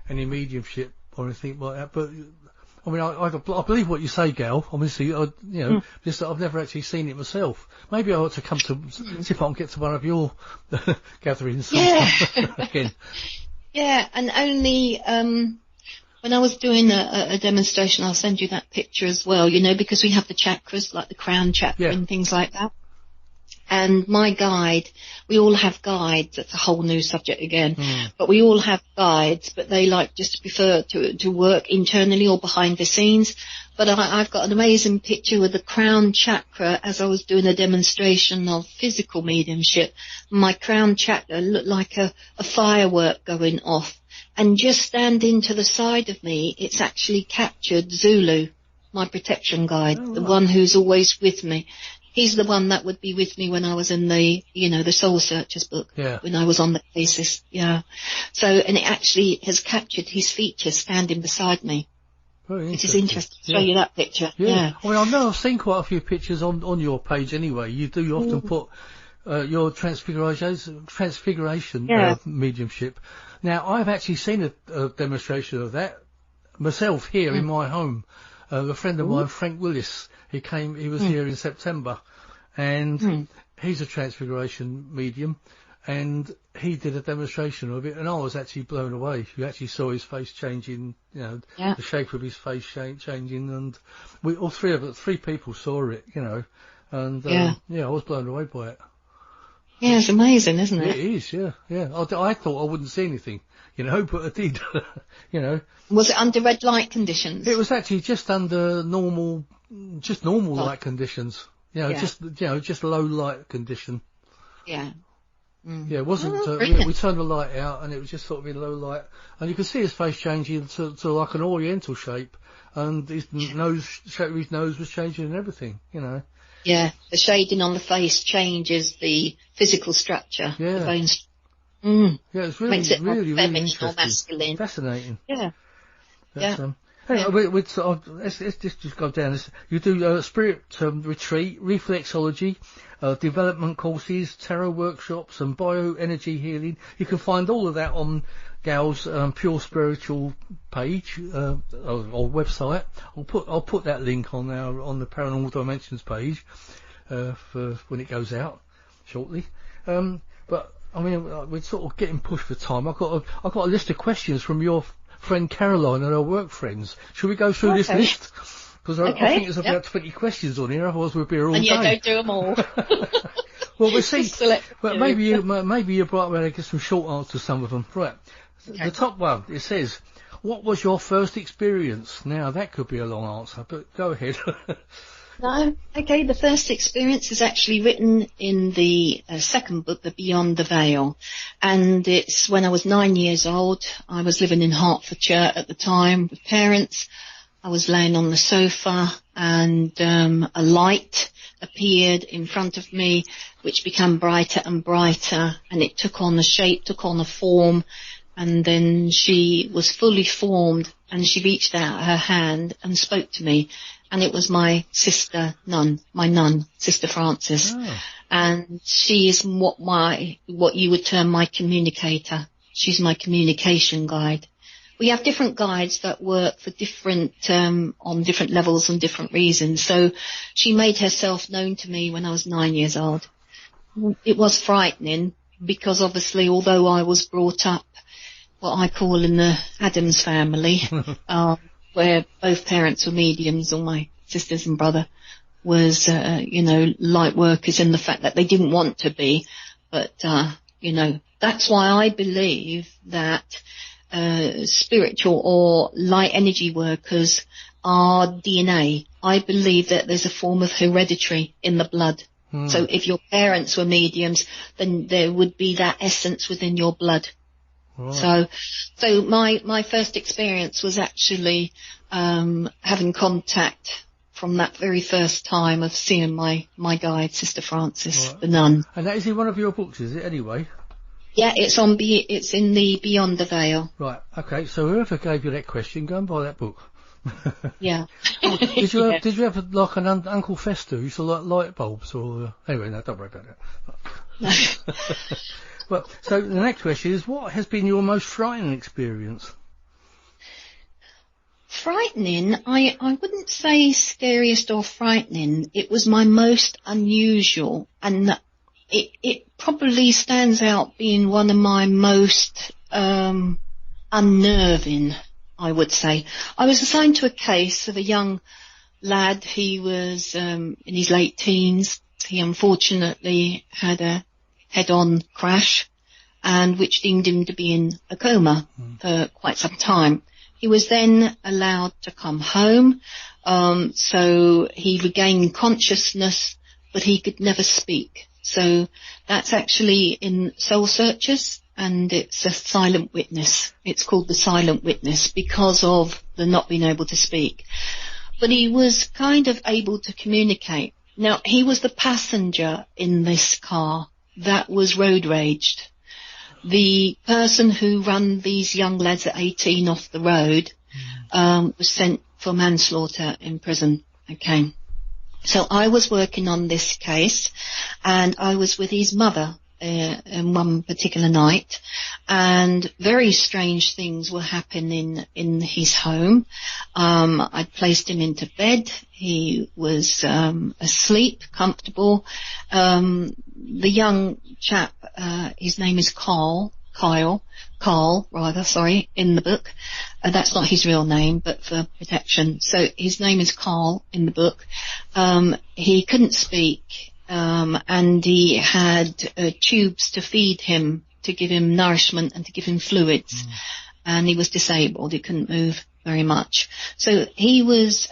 any mediumship or anything like that, but I mean, I believe what you say, Gail. Obviously, just that I've never actually seen it myself. Maybe I ought to come to, see if I can get to one of your gatherings again. Yeah, and only, when I was doing a demonstration, I'll send you that picture as well, because we have the chakras, like the crown chakra and things like that. And my guide, we all have guides. That's a whole new subject again. But we all have guides, but they like just prefer to work internally or behind the scenes. But I've got an amazing picture with the crown chakra as I was doing a demonstration of physical mediumship. My crown chakra looked like a firework going off. And just standing to the side of me, it's actually captured Zulu, my protection guide, the one who's always with me. He's the one that would be with me when I was in the Soul Searchers book, when I was on the cases. So, and it actually has captured his features standing beside me. It is interesting to show you that picture. Yeah. Well, I know I've seen quite a few pictures on your page anyway. You do often put your transfiguration mediumship. Now, I've actually seen a demonstration of that myself here in my home. A friend of mine, Frank Willis, he was here in September, and he's a transfiguration medium, and he did a demonstration of it, and I was actually blown away. You actually saw his face changing, the shape of his face changing, and three people saw it, and I was blown away by it. Yeah, it's amazing, isn't it? It is, yeah. I thought I wouldn't see anything, but I did, Was it under red light conditions? It was actually just under normal light conditions. Just low light condition. Yeah. Yeah, it wasn't, we turned the light out and it was just sort of in low light, and you could see his face changing to like an oriental shape, and his shape of his nose was changing and everything, Yeah, the shading on the face changes the physical structure. Yeah. The bones. Yeah, it's really, makes it really, more really feminine or interesting. masculine. Fascinating. Yeah. Anyway, let's just go down this. You do spirit retreat, reflexology, development courses, tarot workshops, and bioenergy healing. You can find all of that on Gail's Pure Spiritual page or website. I'll put that link on the Paranormal Dimensions page for when it goes out shortly. But I mean, we're sort of getting pushed for time. I've got a list of questions from your friend Caroline and her work friends. Should we go through this list? Because I think there's about 20 questions on here. Otherwise, we'll be here all day. And don't do them all. Well, we'll see. But maybe you're bright able to get some short answers to some of them. Right. Okay. The top one, it says, "What was your first experience?" Now, that could be a long answer, but go ahead. No. Okay, the first experience is actually written in the second book, The Beyond the Veil. And it's when I was 9 years old. I was living in Hertfordshire at the time with parents. I was laying on the sofa, and a light appeared in front of me, which became brighter and brighter, and it took on a shape, took on a form, and then she was fully formed, and she reached out her hand and spoke to me. And it was my nun, Sister Frances. Oh. And she is what you would term my communicator. She's my communication guide. We have different guides that work for on different levels and different reasons. So she made herself known to me when I was 9 years old. It was frightening because obviously, although I was brought up what I call in the Addams family, where both parents were mediums, or my sisters and brother was, light workers in the fact that they didn't want to be. But, that's why I believe that spiritual or light energy workers are DNA. I believe that there's a form of hereditary in the blood. So if your parents were mediums, then there would be that essence within your blood. Right. So my first experience was actually having contact from that very first time of seeing my guide, Sister Frances, the nun. And that is in one of your books, is it, anyway? Yeah, it's in the Beyond the Veil. Right, okay, so whoever gave you that question, go and buy that book. Yeah. Did you have like an Uncle Fester who used to like light bulbs, or anyway, no, don't worry about that. Well, so the next question is, what has been your most frightening experience? Frightening? I wouldn't say scariest or frightening. It was my most unusual, and it probably stands out being one of my most unnerving, I would say. I was assigned to a case of a young lad. He was in his late teens, He unfortunately had a head-on crash, and which deemed him to be in a coma for quite some time. He was then allowed to come home, so he regained consciousness, but he could never speak. So that's actually in Soul Searchers, and it's a silent witness. It's called the silent witness because of the not being able to speak. But he was kind of able to communicate. Now, he was the passenger in this car that was road raged. The person who ran these young lads at 18 off the road was sent for manslaughter in prison. Okay. So I was working on this case, and I was with his mother in one particular night, and very strange things were happening in his home. I'd placed him into bed. He was asleep, comfortable. The young chap, his name is Carl, in the book. That's not his real name, but for protection. So his name is Carl in the book. He couldn't speak, and he had tubes to feed him, to give him nourishment and to give him fluids. And he was disabled. He couldn't move very much. So he was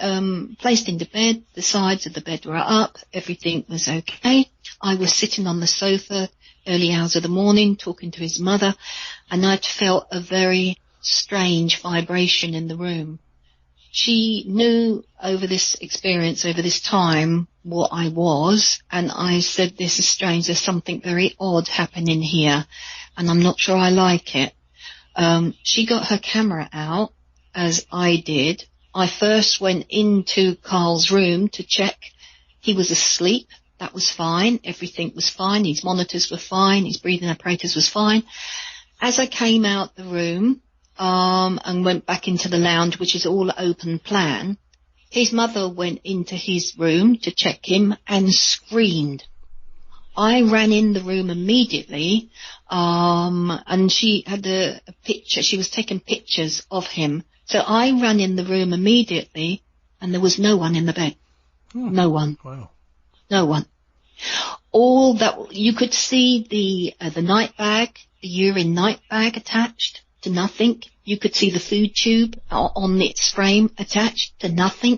placed into bed. The sides of the bed were up. Everything was okay. I was sitting on the sofa early hours of the morning talking to his mother, and I'd felt a very strange vibration in the room. She knew over this experience, over this time, what I was, and I said, this is strange, there's something very odd happening here, and I'm not sure I like it. She got her camera out, as I did. I first went into Carl's room to check. He was asleep. That was fine. Everything was fine. His monitors were fine. His breathing apparatus was fine. As I came out the room and went back into the lounge, which is all open plan, his mother went into his room to check him and screamed. I ran in the room immediately, and she had a picture. She was taking pictures of him. So I ran in the room immediately, and there was no one in the bed. No one. Wow. No one. All that you could see, the night bag, the urine night bag attached to nothing. You could see the food tube on its frame attached to nothing,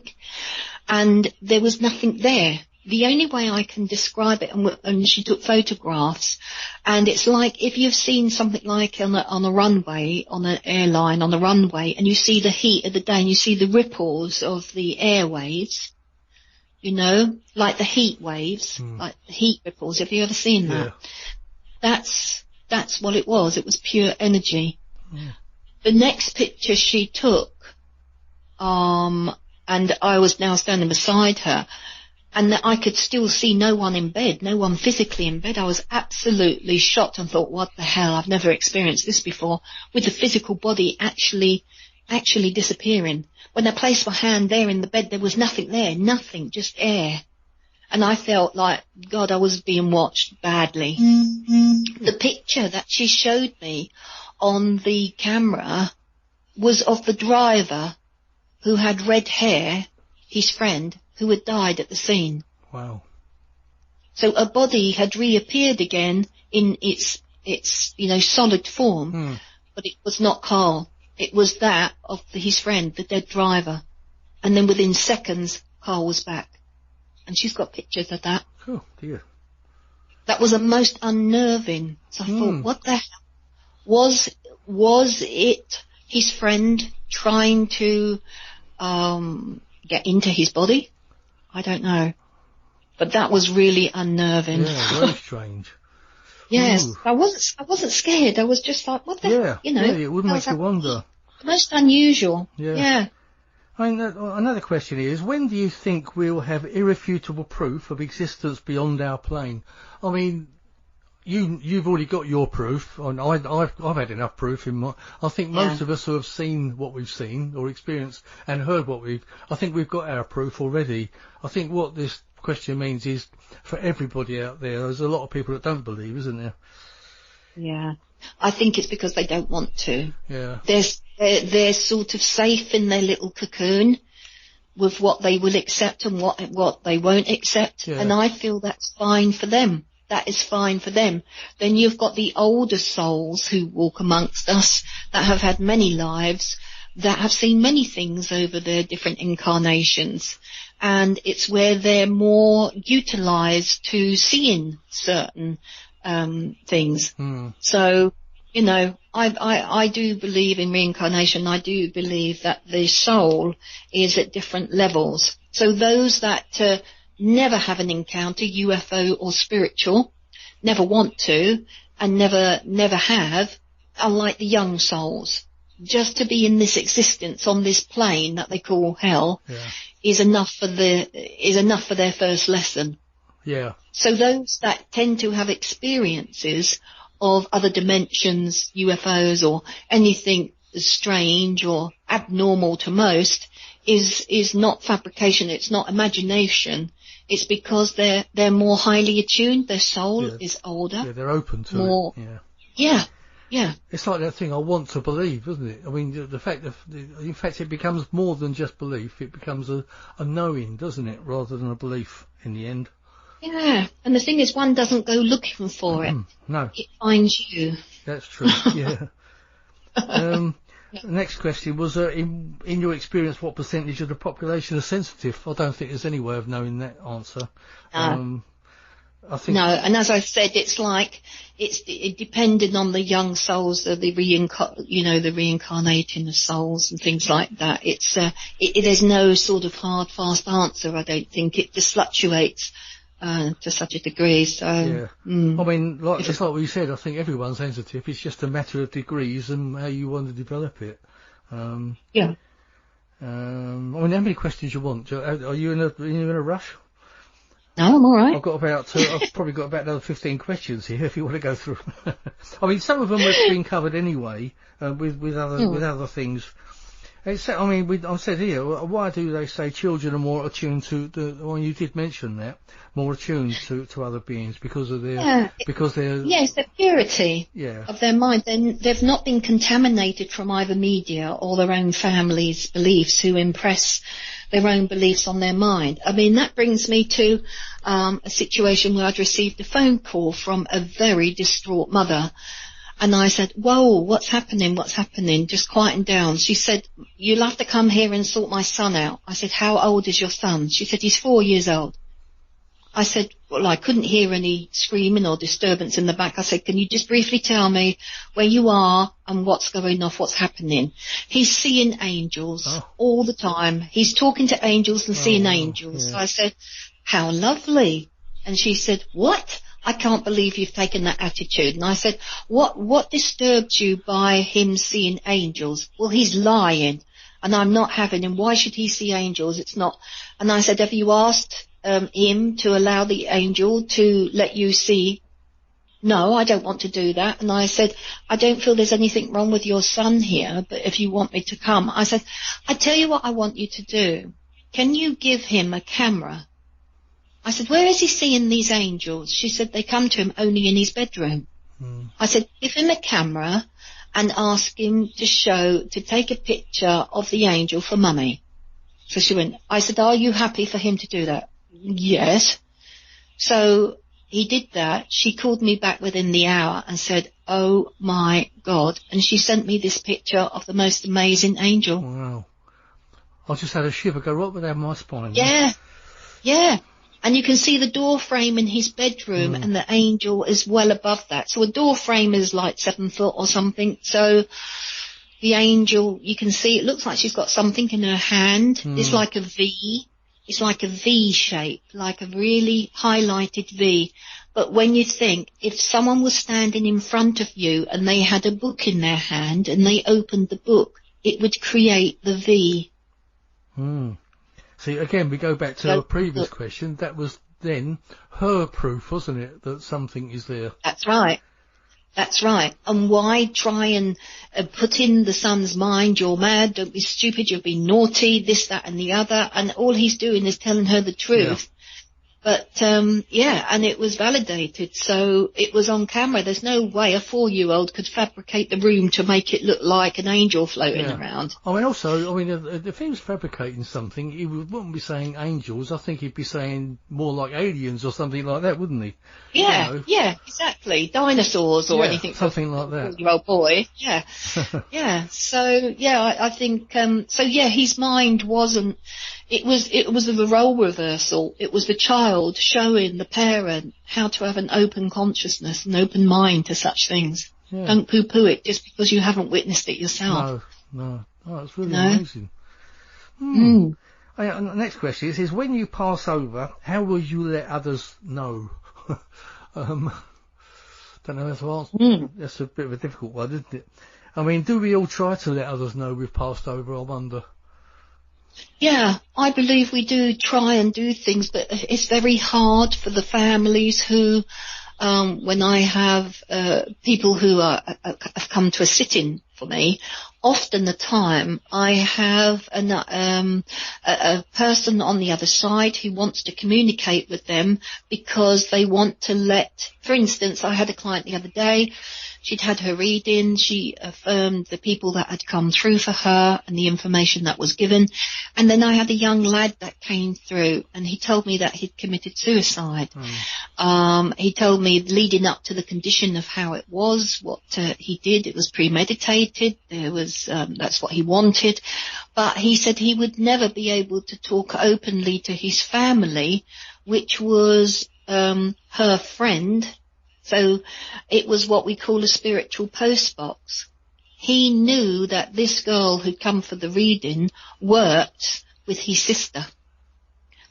and there was nothing there. The only way I can describe it, and she took photographs, and it's like if you've seen something like on a runway, on an airline, on a runway, and you see the heat of the day, and you see the ripples of the airwaves, you know, like the heat waves, like the heat ripples. Have you ever seen that? Yeah. That's what it was. It was pure energy. Yeah. The next picture she took, and I was now standing beside her, and I could still see no one in bed, no one physically in bed. I was absolutely shocked and thought, what the hell? I've never experienced this before, with the physical body actually disappearing. When I placed my hand there in the bed, there was nothing there, nothing, just air. And I felt like, God, I was being watched badly. The picture that she showed me on the camera was of the driver who had red hair, his friend, who had died at the scene. Wow. So a body had reappeared again in its solid form, but it was not Carl. It was that of his friend, the dead driver. And then within seconds, Carl was back. And she's got pictures of that. Oh, dear. That was the most unnerving. So I thought, what the hell? Was it his friend trying to get into his body? I don't know. But that was really unnerving. Yeah, very strange. Yes, Ooh. I wasn't scared. I was just like, what the hell? Yeah, it would make you wonder. Most unusual. Yeah. I mean, another question is, when do you think we'll have irrefutable proof of existence beyond our plane? I mean, you've already got your proof, and I've had enough proof I think most of us who have seen what we've seen or experienced and heard I think we've got our proof already. I think what this question means is, for everybody out there's a lot of people that don't believe, isn't there? Yeah. I think it's because they don't want to. Yeah. They're sort of safe in their little cocoon, with what they will accept and what they won't accept. Yeah. And I feel that's fine for them. That is fine for them. Then you've got the older souls who walk amongst us that have had many lives, that have seen many things over their different incarnations. And it's where they're more utilized to seeing certain things. So, you know, I do believe in reincarnation. I do believe that the soul is at different levels. So those that never have an encounter, UFO or spiritual, never want to, and never have, are like the young souls. Just to be in this existence on this plane that they call hell is enough for their first lesson. Yeah. So those that tend to have experiences of other dimensions, UFOs or anything strange or abnormal to most is not fabrication, it's not imagination. It's because they're more highly attuned, their soul is older. Yeah, they're open to more, it. Yeah. Yeah. It's like that thing, I want to believe, isn't it? I mean, the fact that, in fact, it becomes more than just belief. It becomes a knowing, doesn't it, rather than a belief in the end. Yeah. And the thing is, one doesn't go looking for it. No. It finds you. That's true, yeah. Next question was, in your experience, what percentage of the population are sensitive? I don't think there's any way of knowing that answer. I think no, and as I said, it's like it depended on the young souls, the reincarnating of souls and things like that. It's there's no sort of hard, fast answer. I don't think it just fluctuates to such a degree. So I mean, it's like what you said. I think everyone's sensitive. It's just a matter of degrees and how you want to develop it. I mean, how many questions you want? Are you in a rush? No, I'm all right. I've probably got about another 15 questions here if you want to go through. I mean, some of them have been covered anyway, with other things. I said here, why do they say children are more attuned to you did mention that, more attuned to other beings because of their, it's the purity of their mind. They've not been contaminated from either media or their own family's beliefs who impress their own beliefs on their mind. I mean, that brings me to a situation where I'd received a phone call from a very distraught mother. And I said, whoa, what's happening? Just quieten down. She said, you'll have to come here and sort my son out. I said, how old is your son? She said, he's 4 years old. I said, well, I couldn't hear any screaming or disturbance in the back. I said, can you just briefly tell me where you are and what's going off, what's happening? He's seeing angels all the time. He's talking to angels and seeing angels. Yeah. So I said, how lovely. And she said, what? I can't believe you've taken that attitude. And I said, what disturbed you by him seeing angels? Well, he's lying and I'm not having him. Why should he see angels? It's not. And I said, have you asked him to allow the angel to let you see? No, I don't want to do that. And I said, I don't feel there's anything wrong with your son here, but if you want me to come, I said, I tell you what I want you to do. Can you give him a camera? I said, where is he seeing these angels? She said, they come to him only in his bedroom. I said, give him a camera and ask him to take a picture of the angel for Mummy. So she went, I said, are you happy for him to do that? Yes. So he did that. She called me back within the hour and said, oh my God. And she sent me this picture of the most amazing angel. Wow. I just had a shiver go right down my spine. Yeah. Yeah. And you can see the door frame in his bedroom and the angel is well above that. So a door frame is like 7 foot or something. So the angel, you can see it looks like she's got something in her hand. It's like a V. It's like a V shape, like a really highlighted V. But when you think, if someone was standing in front of you and they had a book in their hand and they opened the book, it would create the V. See, again, we go back to a previous question. That was then her proof, wasn't it, that something is there? That's right. That's right. And why try and put in the son's mind, you're mad, don't be stupid, you've been naughty, this, that and the other. And all he's doing is telling her the truth. But, yeah, and it was validated. So it was on camera. There's no way a 4-year-old could fabricate the room to make it look like an angel floating around. I mean, also, if he was fabricating something, he wouldn't be saying angels. I think he'd be saying more like aliens or something like that, wouldn't he? Yeah, you know? yeah, exactly. Dinosaurs or anything. Something like that. 4-year-old boy. Yeah. Yeah. So, yeah, I think, so yeah, his mind wasn't, it was a role reversal. It was the child showing the parent how to have an open consciousness, an open mind to such things. Yeah. Don't poo-poo it just because you haven't witnessed it yourself. No. Oh, it's really amazing. Next question. It says, when you pass over, how will you let others know? Don't know how to answer. That's a bit of a difficult one, isn't it? I mean, do we all try to let others know we've passed over, I wonder? Yeah, I believe we do try and do things, but it's very hard for the families who, when I have people who have come to a sit-in for me, often the time I have a person on the other side who wants to communicate with them because they want to let, for instance, I had a client the other day. She'd had her reading. She affirmed the people that had come through for her and the information that was given. And then I had a young lad that came through, and he told me that he'd committed suicide. He told me leading up to the condition of how it was, what he did. It was premeditated. There was that's what he wanted. But he said he would never be able to talk openly to his family, which was her friend. So it was what we call a spiritual postbox. He knew that this girl who'd come for the reading worked with his sister.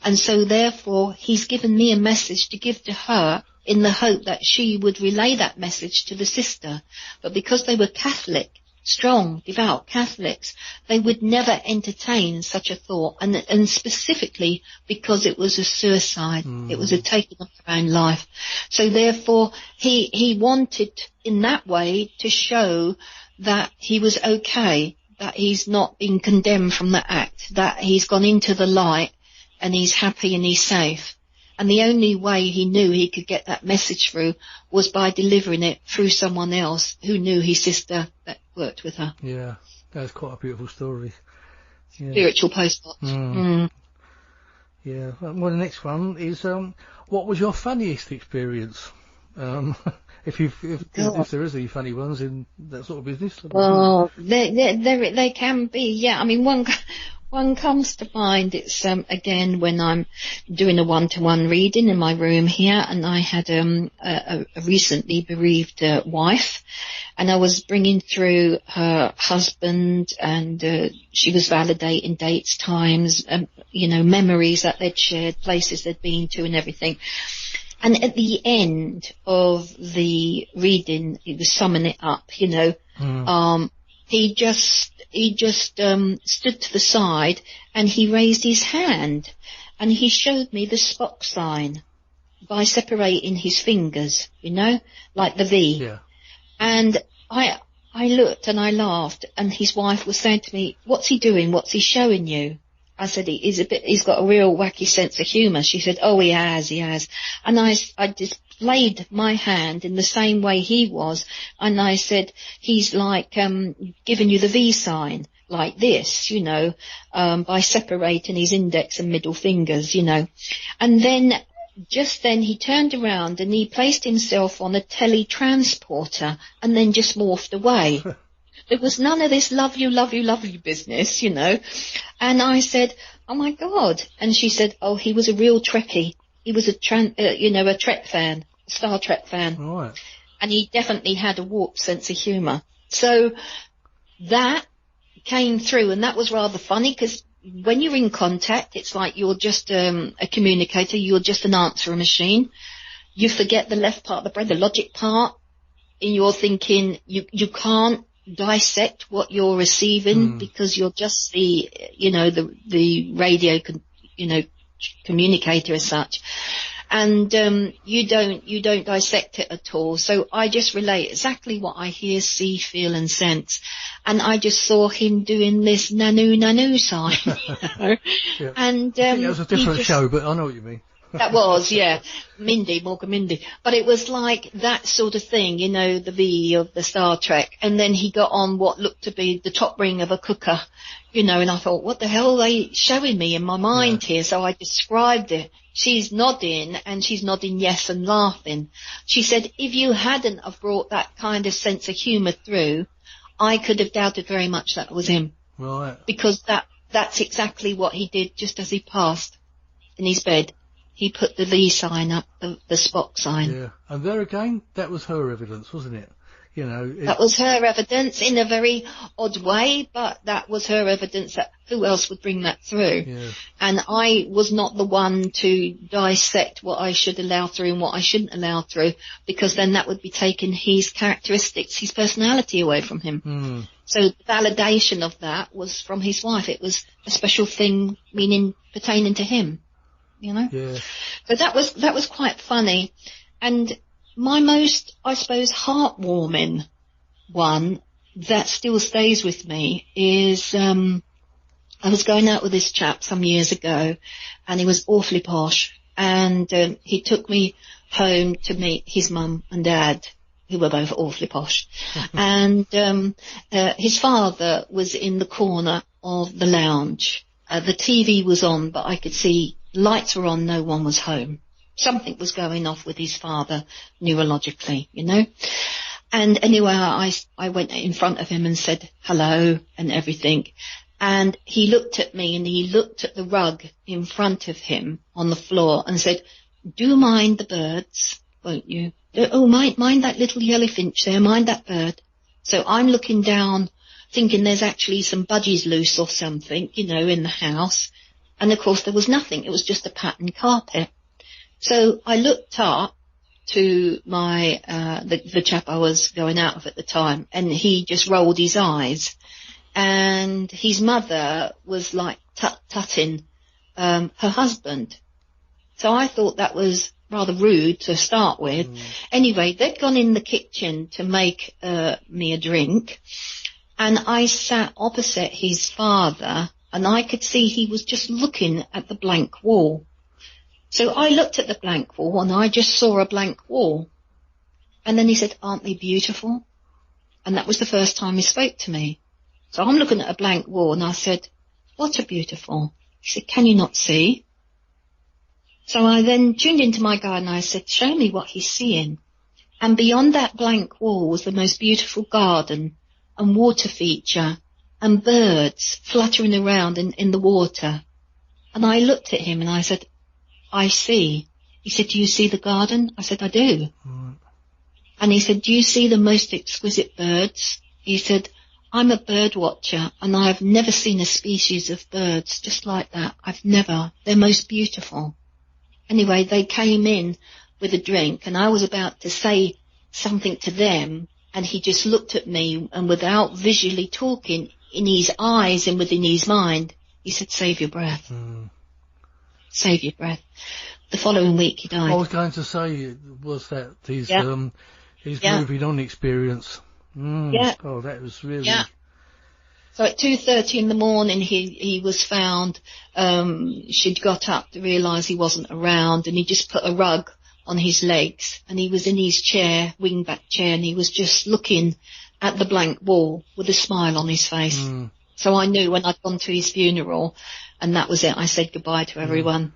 And so therefore he's given me a message to give to her in the hope that she would relay that message to the sister. But because they were Catholic, strong, devout Catholics, they would never entertain such a thought, and specifically because it was a suicide. It was a taking of their own life. So therefore he wanted in that way to show that he was okay, that he's not been condemned from the act, that he's gone into the light and he's happy and he's safe. And the only way he knew he could get that message through was by delivering it through someone else who knew his sister that worked with her. Yeah, that's quite a beautiful story. Yeah. Spiritual postbox. Yeah. Well, the next one is, what was your funniest experience? If there is any funny ones in that sort of business. Well, they can be. Yeah, I mean, one comes to mind. It's again when I'm doing a one-to-one reading in my room here, and I had a recently bereaved wife, and I was bringing through her husband, and she was validating dates, times, memories that they'd shared, places they'd been to, and everything. And at the end of the reading, he was summing it up, he just stood to the side and he raised his hand and he showed me the Spock sign by separating his fingers, like the V. Yeah. And I looked and I laughed, and his wife was saying to me, "What's he doing? What's he showing you?" I said, he's got a real wacky sense of humour. She said, "Oh, he has. And I displayed my hand in the same way he was. And I said, he's like, giving you the V sign like this, by separating his index and middle fingers, And then, just then he turned around and he placed himself on a teletransporter and then just morphed away. There was none of this love you business, And I said, "Oh my God." And she said, "Oh, he was a real Trekkie. He was a Trek fan, Star Trek fan." Right. And he definitely had a warped sense of humour. So that came through, and that was rather funny, because when you're in contact, it's like you're just a communicator, you're just an answer machine. You forget the left part of the brain, the logic part, and you're thinking you can't dissect what you're receiving because you're just the radio communicator as such, and you don't dissect it at all. So I just relay exactly what I hear, see, feel and sense, and I just saw him doing this nanu sign. Yeah. And I think that was a different show, but I know what you mean. That was, yeah. Morgan Mindy. But it was like that sort of thing, you know, the V of the Star Trek. And then he got on what looked to be the top ring of a cooker, you know, and I thought, what the hell are they showing me in my mind here? So I described it. She's nodding, and she's nodding yes and laughing. She said, if you hadn't have brought that kind of sense of humour through, I could have doubted very much that was him. Right. Because that's exactly what he did just as he passed in his bed. He put the V sign up, the Spock sign. Yeah, and there again, that was her evidence, wasn't it? You know, that was her evidence in a very odd way, but that was her evidence. That who else would bring that through? Yeah. And I was not the one to dissect what I should allow through and what I shouldn't allow through, because then that would be taking his characteristics, his personality away from him. Mm. So the validation of that was from his wife. It was a special thing, meaning pertaining to him. You know? Yeah. So that was quite funny. And my most, I suppose, heartwarming one that still stays with me is, I was going out with this chap some years ago, and he was awfully posh, and he took me home to meet his mum and dad, who were both awfully posh. And his father was in the corner of the lounge. The TV was on, but I could see lights were on, no one was home. Something was going off with his father neurologically, you know. And anyway, I went in front of him and said hello and everything. And he looked at me, and he looked at the rug in front of him on the floor and said, do mind the birds, won't you? Oh, mind that little yellowfinch there, mind that bird. So I'm looking down, thinking there's actually some budgies loose or something, you know, in the house. And of course there was nothing. It was just a patterned carpet. So I looked up to my, the chap I was going out with at the time, and he just rolled his eyes. And his mother was like tutting, her husband. So I thought that was rather rude to start with. Anyway, they'd gone in the kitchen to make, me a drink, and I sat opposite his father, and I could see he was just looking at the blank wall. So I looked at the blank wall, and I just saw a blank wall. And then he said, aren't they beautiful? And that was the first time he spoke to me. So I'm looking at a blank wall, and I said, what a beautiful. He said, can you not see? So I then tuned into my guide, and I said, show me what he's seeing. And beyond that blank wall was the most beautiful garden and water feature and birds fluttering around in the water. And I looked at him and I said, I see. He said, do you see the garden? I said, I do. And he said, do you see the most exquisite birds? He said, I'm a bird watcher, and I've never seen a species of birds just like that. They're most beautiful. Anyway, they came in with a drink, and I was about to say something to them, and he just looked at me, and without visually talking, in his eyes and within his mind, he said, save your breath. Save your breath. The following week he died. I was going to say, was that his moving on experience? Yeah. Oh, that was really... Yeah. So at 2:30 in the morning, he was found. She'd got up to realise he wasn't around, and he just put a rug on his legs, and he was in his chair, wingback chair, and he was just looking at the blank wall with a smile on his face. So I knew when I'd gone to his funeral, and that was it. I said goodbye to everyone,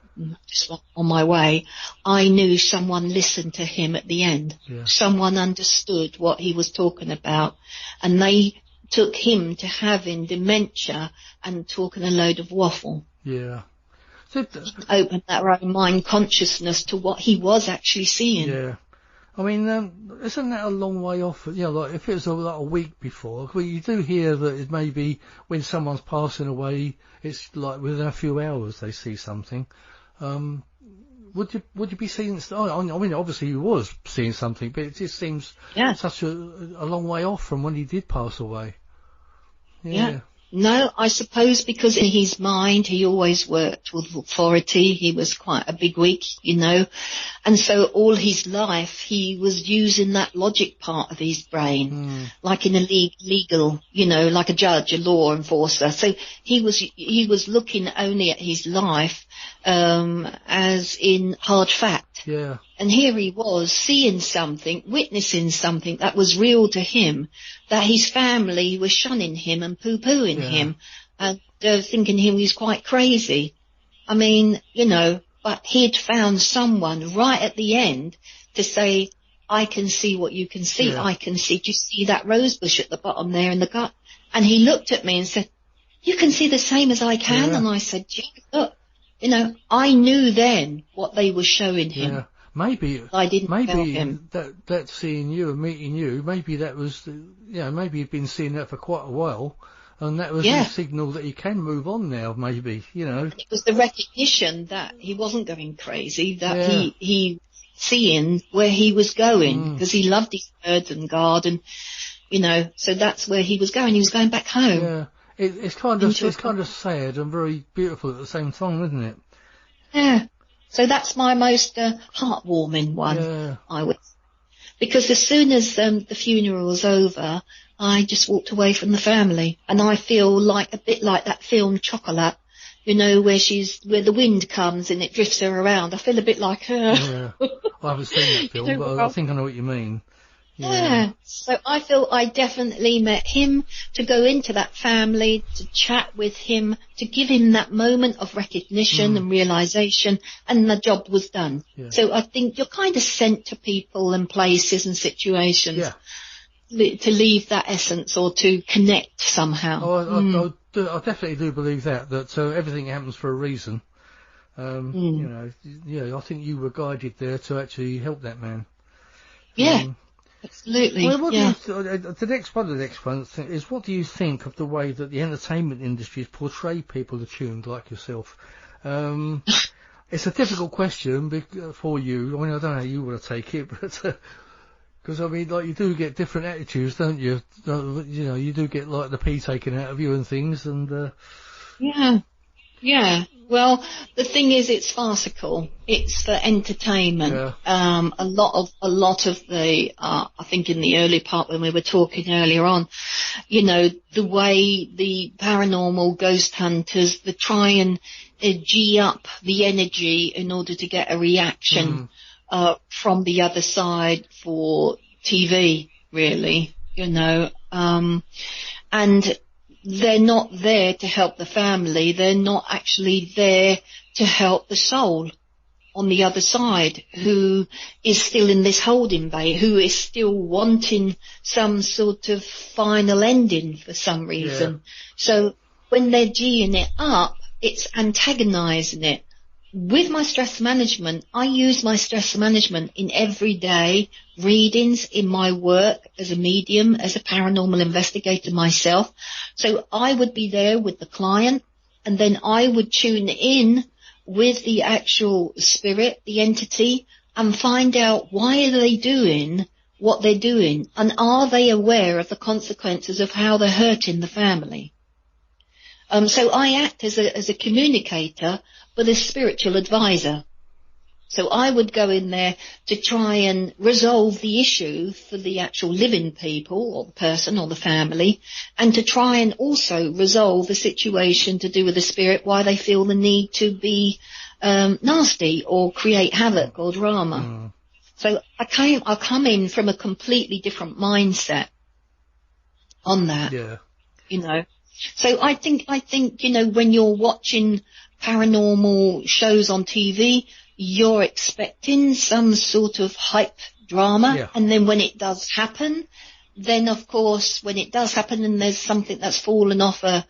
just on my way. I knew someone listened to him at the end. Yeah. Someone understood what he was talking about, and they took him to having dementia and talking a load of waffle. Yeah. Opened that own mind consciousness to what he was actually seeing. Yeah. I mean, isn't that a long way off? You know, like if it was like a week before, well, you do hear that it may be when someone's passing away, it's like within a few hours they see something. Would you be seeing? I mean, obviously he was seeing something, but it just seems such a long way off from when he did pass away. Yeah. No, I suppose because in his mind he always worked with authority. He was quite a bigwig, you know, and so all his life he was using that logic part of his brain, like in a legal, you know, like a judge, a law enforcer. So he was looking only at his life as in hard fact. Yeah. And here he was seeing something, witnessing something that was real to him, that his family was shunning him and poo-pooing him and thinking he was quite crazy. I mean, you know, but he'd found someone right at the end to say, I can see what you can see. I can see. Do you see that rose bush at the bottom there in the gut? And he looked at me and said, you can see the same as I can. Yeah. And I said, gee, look, you know, I knew then what they were showing him. Yeah. Maybe that seeing you and meeting you, maybe that was, maybe he'd been seeing that for quite a while, and that was a signal that he can move on now, maybe, you know. It was the recognition that he wasn't going crazy, that he seeing where he was going, because he loved his birds and garden, you know, so that's where he was going. He was going back home. Yeah, it's kind of sad and very beautiful at the same time, isn't it? Yeah. So that's my most heartwarming one, I would. Because as soon as the funeral was over, I just walked away from the family, and I feel like a bit like that film Chocolate, you know, where the wind comes and it drifts her around. I feel a bit like her. Yeah. I haven't seen that film, but I think I know what you mean. Yeah. So I feel I definitely met him, to go into that family, to chat with him, to give him that moment of recognition and realization, and the job was done. Yeah. So I think you're kind of sent to people and places and situations to leave that essence or to connect somehow. Oh, I definitely do believe that everything happens for a reason. You know, I think you were guided there to actually help that man. Yeah. Absolutely. Well, the next one is, what do you think of the way that the entertainment industry portray people attuned like yourself? It's a difficult question for you. I mean, I don't know how you want to take it, but because I mean, like, you do get different attitudes, don't you? You know, you do get like the pee taken out of you and things, and yeah. Well, the thing is, it's farcical. It's for entertainment. Yeah. A lot of the, I think in the early part when we were talking earlier on, you know, the way the paranormal ghost hunters, they try and G up the energy in order to get a reaction, from the other side for TV, really, you know, and they're not there to help the family. They're not actually there to help the soul on the other side, who is still in this holding bay, who is still wanting some sort of final ending for some reason. Yeah. So when they're G'ing it up, it's antagonizing it. With my stress management, I use my stress management in everyday readings, in my work as a medium, as a paranormal investigator myself. So I would be there with the client, and then I would tune in with the actual spirit, the entity, and find out why are they doing what they're doing, and are they aware of the consequences of how they're hurting the family. So I act as a communicator, but a spiritual advisor. So I would go in there to try and resolve the issue for the actual living people, or the person, or the family, and to try and also resolve the situation to do with the spirit, why they feel the need to be nasty or create havoc or drama. So I come in from a completely different mindset on that. Yeah. You know. So I think, you know, when you're watching paranormal shows on TV, you're expecting some sort of hype drama. And then when it does happen, then of course, when it does happen and there's something that's fallen off a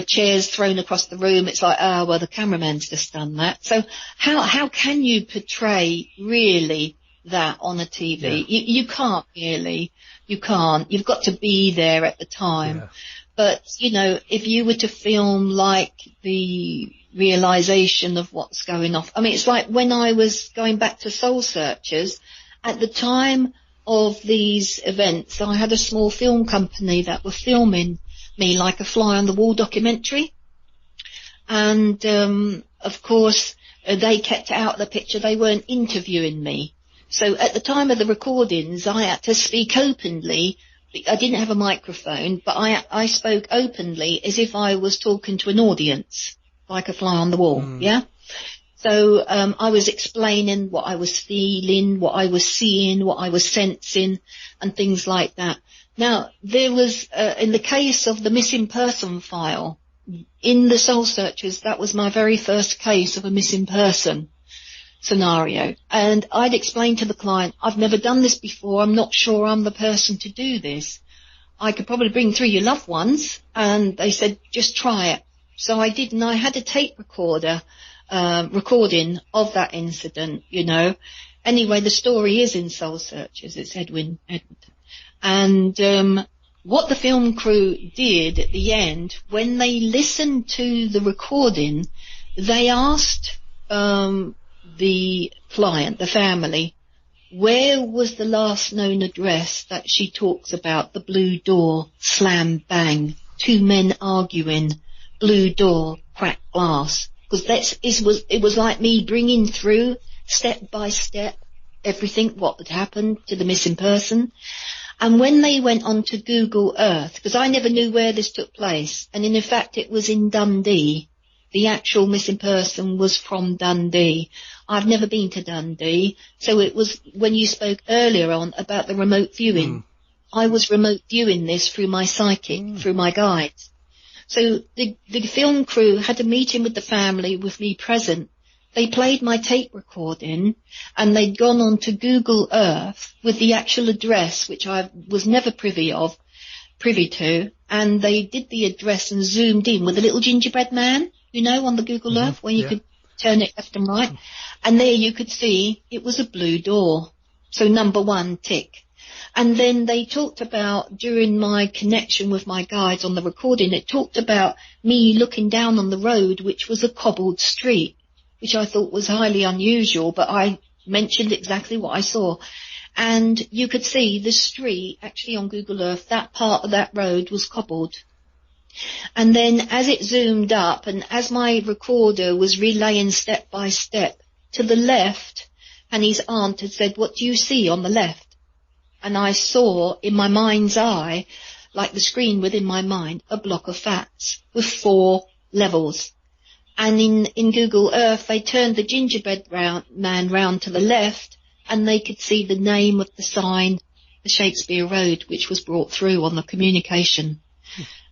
chair's thrown across the room, it's like, well, the cameraman's just done that. So how can you portray really that on a TV? You can't really. You can't. You've got to be there at the time. Yeah. But, you know, if you were to film like the realization of what's going on, I mean, it's like when I was going back to Soul Searchers, at the time of these events, I had a small film company that were filming me like a fly on the wall documentary. And, of course, they kept out of the picture. They weren't interviewing me. So at the time of the recordings, I had to speak openly. I didn't have a microphone, but I spoke openly as if I was talking to an audience, like a fly on the wall, yeah? So I was explaining what I was feeling, what I was seeing, what I was sensing, and things like that. Now, there was, in the case of the missing person file, in the Soul Searchers, that was my very first case of a missing person scenario. And I'd explained to the client, I've never done this before. I'm not sure I'm the person to do this. I could probably bring through your loved ones. And they said, just try it. So I did, and I had a tape recorder, recording of that incident, you know. Anyway, the story is in Soul Searchers. It's Edward. And, what the film crew did at the end, when they listened to the recording, they asked the client, the family, where was the last known address that she talks about, the blue door, slam, bang, two men arguing, blue door, cracked glass. Because it was like me bringing through, step by step, everything, what had happened to the missing person. And when they went on to Google Earth, because I never knew where this took place, and in fact it was in Dundee. The actual missing person was from Dundee. I've never been to Dundee, so it was when you spoke earlier on about the remote viewing. I was remote viewing this through my psychic, through my guides. So the film crew had a meeting with the family with me present. They played my tape recording, and they'd gone on to Google Earth with the actual address, which I was never privy to, and they did the address and zoomed in with a little gingerbread man, you know, on the Google Earth, where you could turn it left and right, and there you could see it was a blue door. So number one, tick. And then they talked about, during my connection with my guides on the recording, it talked about me looking down on the road, which was a cobbled street, which I thought was highly unusual, but I mentioned exactly what I saw. And you could see the street, actually on Google Earth, that part of that road was cobbled. And then as it zoomed up, and as my recorder was relaying step by step, to the left, and his aunt had said, what do you see on the left? And I saw in my mind's eye, like the screen within my mind, a block of flats with 4 levels. And in Google Earth, they turned the gingerbread man round to the left, and they could see the name of the sign, the Shakespeare Road, which was brought through on the communication.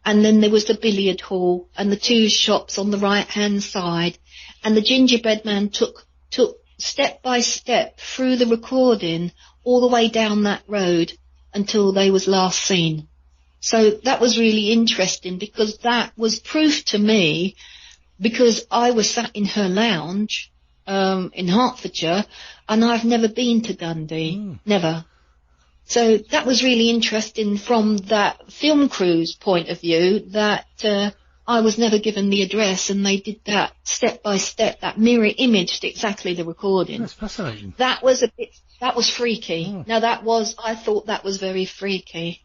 And then there was the billiard hall and the 2 shops on the right-hand side. And the gingerbread man took step by step through the recording all the way down that road until they was last seen. So that was really interesting, because that was proof to me, because I was sat in her lounge in Hertfordshire, and I've never been to Dundee, never. So that was really interesting from that film crew's point of view, that I was never given the address, and they did that step by step, that mirror imaged exactly the recording. That's fascinating. That was freaky. Now I thought that was very freaky.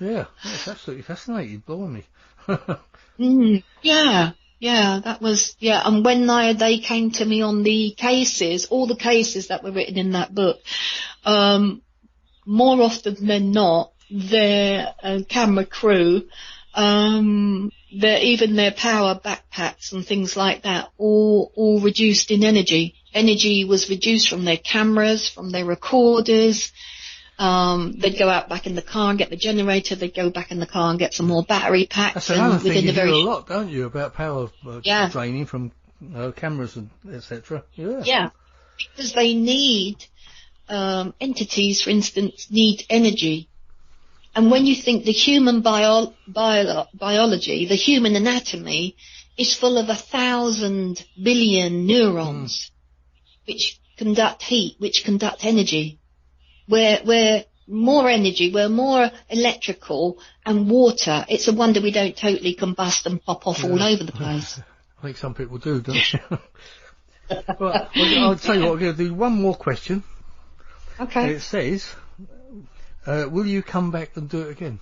Yeah, that's absolutely fascinating, blimey. Yeah, that was, and when they came to me on the cases, all the cases that were written in that book, more often than not, their camera crew, even their power backpacks and things like that, all reduced in energy. Energy was reduced from their cameras, from their recorders. They'd go out back in the car and get the generator. They'd go back in the car and get some more battery packs. That's another thing you hear a lot, don't you, about power draining from cameras and etc. Yeah, because they need, entities, for instance, need energy. And when you think the human biology, the human anatomy, is full of 1,000 billion neurons, which conduct heat, which conduct energy. We're more energy, we're more electrical and water. It's a wonder we don't totally combust and pop off all over the place. I think some people do, don't they? Well, I'll tell you what, we're going to do one more question. Okay. And it says, will you come back and do it again?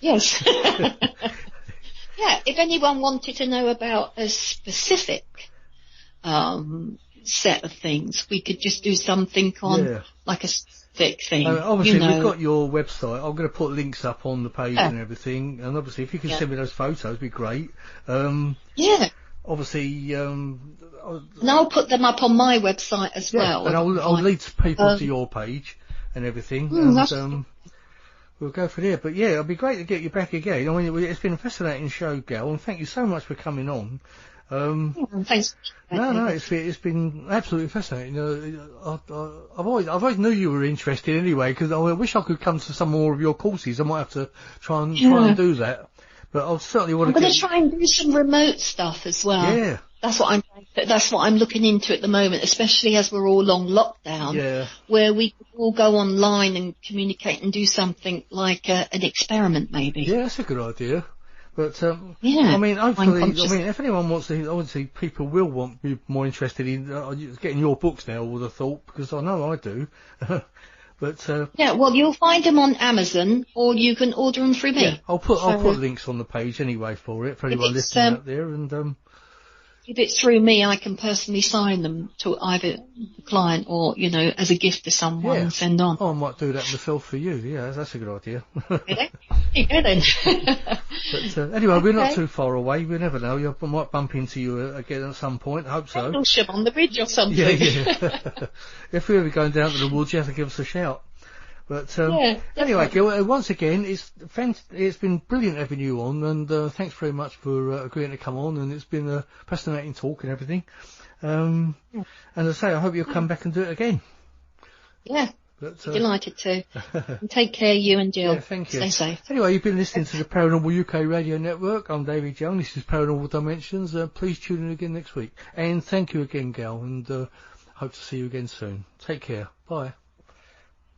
Yes. Yeah, if anyone wanted to know about a specific set of things, we could just do something on like a specific thing. Obviously, we've got your website. I'm going to put links up on the page and everything. And obviously, if you can send me those photos, it'd be great. Obviously, and I'll put them up on my website as well. And I'll lead people to your page and everything. And we'll go for there. But yeah, it'll be great to get you back again. I mean, it's been a fascinating show, Gail, and thank you so much for coming on. Thanks. No, it's been absolutely fascinating. I've always knew you were interested anyway, because I wish I could come to some more of your courses. I might have to try and do that. But I'll certainly want to. I'm going to try and do some remote stuff as well. Yeah. That's what I'm looking into at the moment, especially as we're all on lockdown. Yeah. Where we could all go online and communicate and do something like an experiment, maybe. Yeah, that's a good idea. But I mean, hopefully, if anyone wants to, obviously, people will be more interested in getting your books now. I would have thought, because I know I do. But well, you'll find them on Amazon, or you can order them through me. Yeah, I'll put links on the page anyway for anyone listening out there. And if it's through me, I can personally sign them to either the client or, as a gift to someone and send on. I might do that myself for you. Yeah, that's a good idea. Yeah, then. But anyway, we're not too far away. We never know. I might bump into you again at some point. I hope so. Or shove on the bridge or something. Yeah. If we're ever going down to the woods, you have to give us a shout. But anyway, Gil, once again, it's been brilliant having you on, and thanks very much for agreeing to come on, and it's been a fascinating talk and everything. And as I say, I hope you'll come back and do it again. Yeah, delighted to. And take care, you and Jill. Yeah, thank you. Stay safe. Anyway, you've been listening to the Paranormal UK Radio Network. I'm David Young. This is Paranormal Dimensions. Please tune in again next week. And thank you again, Gail, and hope to see you again soon. Take care. Bye.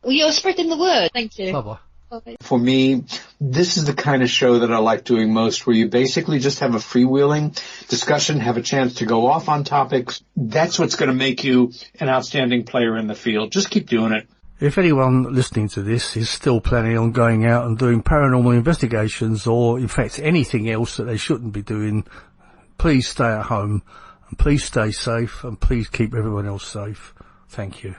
Well, you're spreading the word. Thank you. Bye-bye. Bye. For me, this is the kind of show that I like doing most, where you basically just have a freewheeling discussion, have a chance to go off on topics. That's what's going to make you an outstanding player in the field. Just keep doing it. If anyone listening to this is still planning on going out and doing paranormal investigations, or in fact anything else that they shouldn't be doing, please stay at home, and please stay safe, and please keep everyone else safe. Thank you.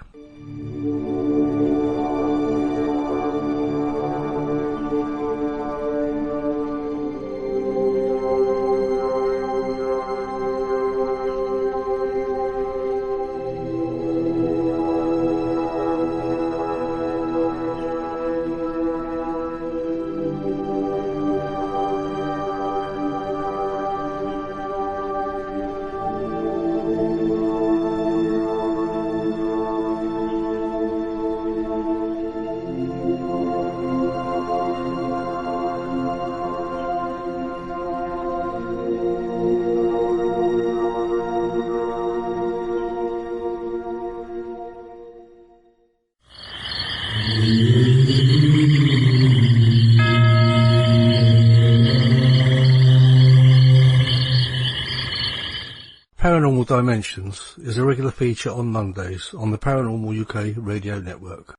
Paranormal Dimensions is a regular feature on Mondays on the Paranormal UK Radio Network.